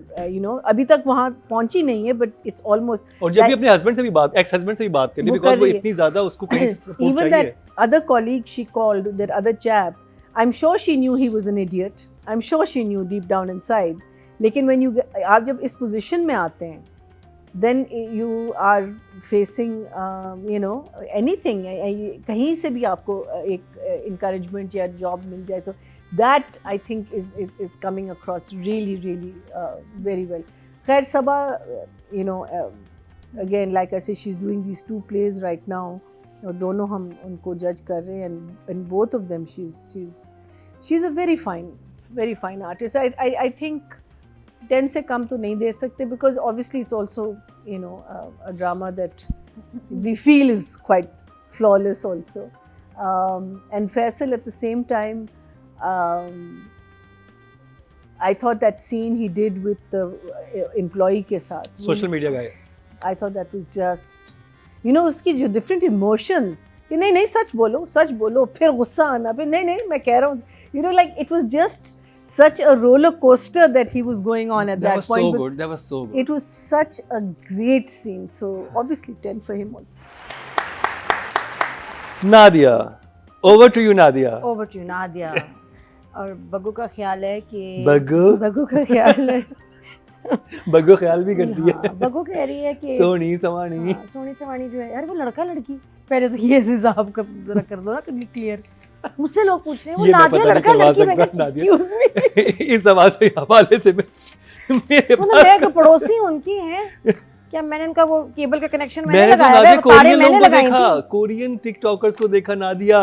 अभी तक वहाँ पहुँची नहीं है, but it's almost, और जब भी अपने हस्बैंड से भी बात, एक्स हस्बैंड से भी बात करी, बिकॉज़ वो इतनी ज्यादा उसको कहीं से सपोर्ट even चाहिए। that other colleague she called, that other chap, I'm sure she knew he was an idiot, I'm sure she knew deep down inside, लेकिन when आप जब इस position में आते हैं, then you are facing anything, कहीं से भी आपको एक encouragement या job मिल जाए, so that I think is coming across really very well. खैर Sabaa, again like I say, she's doing these 2 plays right now, और दोनों हम उनको जज कर रहे हैं, and both of them she's a very fine artist. I think 10 से कम तो नहीं दे सकते, because obviously it's also a drama that we feel is quite flawless also, and Faisal at the same time, I thought that scene he did with the employee के साथ, social media का है। I thought that was just उसकी जो different emotions, कि नहीं सच बोलो, फिर गुस्सा आना, फिर नहीं मैं कह रहा हूँ, like it was just such a roller coaster that he was going on at that point. That was so good. It was such a great scene. So obviously 10 for him also. Nadia, over to you Nadia. Over to you, Nadia. और बग्गू का ख्याल है कि बग्गू का ख्याल है बग्गू ख्याल भी करती है। बग्गू कह रही है कि सोनी सवानी सोनी सवानी जो है यार, वो लड़का लड़की, पहले तो ये हिसाब कर दो ना क्लियर। मुझसे लोग पूछ रहे हैं वो नादिया लड़का लड़की, मैं एक्सक्यूज मी। इस हवाले से मेरे मतलब मैं एक पड़ोसी हूँ उनकी है क्या, मैंने उनका वो केबल का कनेक्शन मैंने मैंने तो लगाया नादिया है, वो तारे कोरियन मैंने लोगों को लगाई देखा, थी। कोरियन टिकटॉकर्स को देखा नादिया।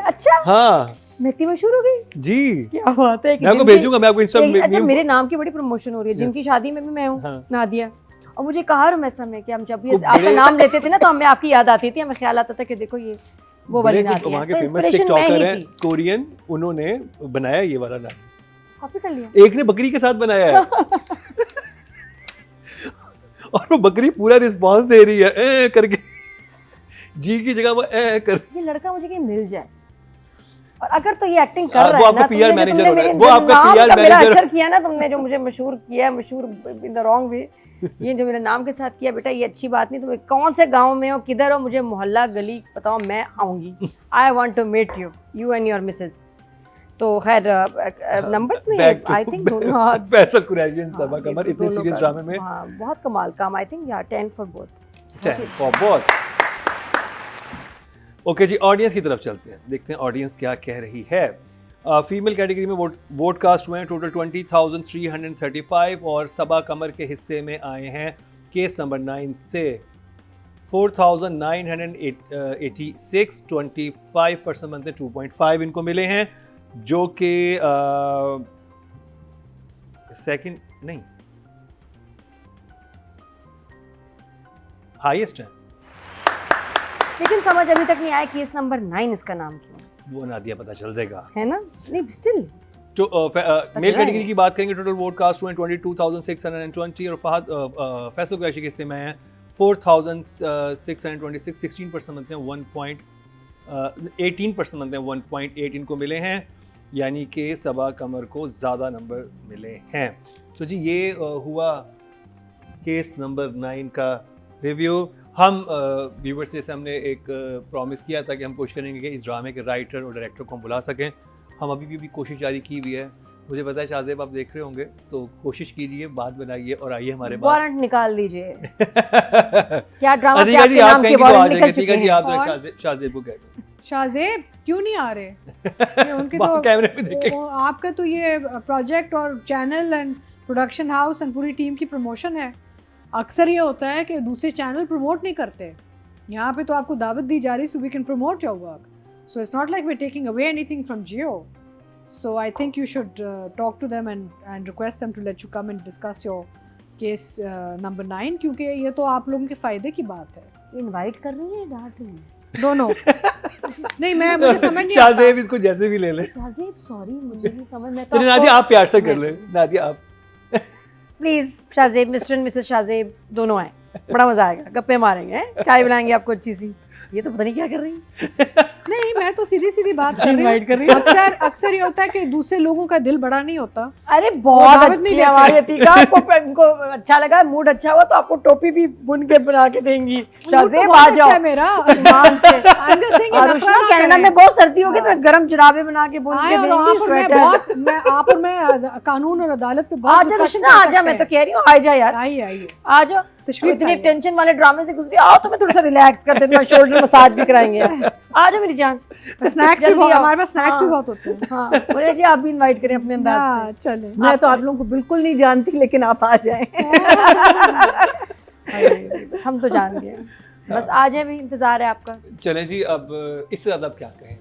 अच्छा, हाँ मैं इतनी मशहूर हो गई, जी, क्या बात है। मैं आपको भेजूंगा, मैं आपको इंस्टा में अच्छा, मेरे नाम की बड़ी प्रमोशन हो रही है, जिनकी शादी में भी मैं हूँ, हाँ। नादिया। और मुझे कहा रमेशा में कि हम जब भी खूब आपका बड़े- नाम लेते थे ना तो हमें आपकी याद आती थी, हमें ख्याल आता था कि देखो ये वो वाली नादिया वहाँ है। के तो फेमस इंस्पिरेशन मैं टिकटॉकर ही हैं थी। कोरियन, उन्होंने बनाया ये वाला नाम। कॉपी कर लिया। एक ने बकरी के साथ बनाया है और वो बकरी पूरा रिस्पांस दे रही है करके, जी की जगह वो कर। ये लड़का मुझे कहीं मिल जाए, और अगर तो ये एक्टिंग कर वो रहा है आपका ना, PR तुमने मैनेजर जो हो रहा है, तुमने वो मेरे आपका नाम PR का मेरा मैनेजर। अशर किया ना तुमने, जो मुझे मशहूर किया है, मशहूर इन द रॉन्ग वे, ये जो मेरे नाम के साथ किया, बेटा ये अच्छी बात नहीं। तुम कौन से गांव में हो, किधर हो, मुझे मोहल्ला गली बताओ, मैं आऊंगी। I want to meet you, you and your missus. तो खैर नंबर्स में आई थिंक दोनों फैसल कुरैशी एंड सबा हाँ, कमर ये इतने दोनों सीरियस का- ड्रामे में हाँ, बहुत कमाल काम। आई think yeah 10 for both. 10 for both. Okay जी, ऑडियंस की तरफ चलते हैं, देखते हैं ऑडियंस क्या कह रही है। फीमेल कैटेगरी में वोट कास्ट हुए हैं टोटल 20,335 और सबा कमर के हिस्से में आए हैं केस नंबर 9 से 4,986, 25% बनते 2.5 इनको मिले हैं, जो कि सेकंड नहीं हाईएस्ट है। लेकिन समझ अभी तक नहीं आया केस नंबर 9 इसका नाम क्यों वो नादिया पता चल जाएगा। है ना। नहीं स्टिल तो मेल है। कैटेगरी की बात करेंगे, टोटल वोट कास्ट हुए 22,620 और फैसल कुरैशी के हिस्से में है 4,626, 16% बनते हैं 18% बनते हैं 1.8 इनको मिले हैं, यानी कि सबा कमर को ज़्यादा नंबर मिले हैं। तो जी ये हुआ केस नंबर 9 का रिव्यू। हम व्यूवर्स से हमने एक प्रॉमिस किया था कि हम कोशिश करेंगे कि इस ड्रामे के राइटर और डायरेक्टर को हम बुला सकें। हम अभी भी कोशिश जारी की हुई है। मुझे पता है शाहजेब आप देख रहे होंगे, तो कोशिश कीजिए, बात बनाइए और आइए हमारे पास। वारंट निकाल दीजिए। क्या ड्रामा अधिका जी के आप नाम के कहेंगे तो आ वारंट निकल जाएंगे, चुके ठीक है जी, हैं। आप और? शाहजेब को कह दो। शाहजेब क्यों नहीं आ रहे? ये उनके तो कैमरे पे देखे। आपका तो ये प्रोजेक्ट और channel and production house and पूरी टीम की प्रमोशन है। अक्सर ये होता है कि दूसरे चैनल प्रमोट नहीं करते, यहाँ पे तो आपको दावत दी जा रही, so we can promote your work, so it's not like we taking away anything from Jio. So I think you should talk to them and request them to let you come and discuss your case number 9, क्योंकि ये तो आप लोगों के फ़ायदे की बात है। इनवाइट कर रही है, डांट रही है। दोनों नहीं, मैं मुझे समझ नहीं आता। शाहजेब इसको जैसे भी ले ले। शाहजेब सॉरी, मुझे नहीं समझ में। चलिए नादिया आप प्यार से कर ले। नादिया आप please Shahzeb, mister and Mrs Shahzeb दोनों आए, बड़ा मजा आएगा, गप्पे मारेंगे, चाय बनाएंगे आपको अच्छी सी। ये तो पता नहीं क्या कर रही है। नहीं, मैं तो सीधी सीधी बात कर Invite कर रही रही हूँ। अक्सर ये होता है कि दूसरे लोगों का दिल बड़ा नहीं होता। अरे बहुत दावत नहीं अच्छी देते। हमारी अतीका, आपको अच्छा लगा, मूड अच्छा हुआ तो आपको टोपी भी बुन के बना के देंगी। शाहजेब आ जाओ मेरा ईमान से। I'm just saying कि और नफरत ना कनाडा करें। में बहुत सर्दी होगी तो गर्म जुराबे बना के बुन आए के और देंगी, आप और मैं स्वेटर। बहुत आप और मैं कानून और अदालत पे बहुत आजा discussion रुशना, कर आजा, सकते मैं तो हैं। कह रही हूँ आ जा यार, आइए आइए, आ जाओ। तशरीफ इतनी लाइए। टेंशन वाले ड्रामे से गुजरी, आओ तो मैं थोड़ा सा रिलैक्स कर देती हूँ, शोल्डर मसाज भी कराएंगे। आ जाओ मेरी जान। स्नैक्स भी जल्दी बहुत, आओ। हमारे पास स्नैक्स भी हाँ। बहुत होते हैं। हाँ बोले जी, आप भी इनवाइट करें अपने अंदाज हाँ, चलें। मैं तो आप लोगों को बिल्कुल नहीं जानती, लेकिन आप आ जाएं। से। बस हम तो जान गए, बस आ जाए भी, इंतजार है आपका। चलें जी, अब इससे ज़्यादा अब क्या कहें।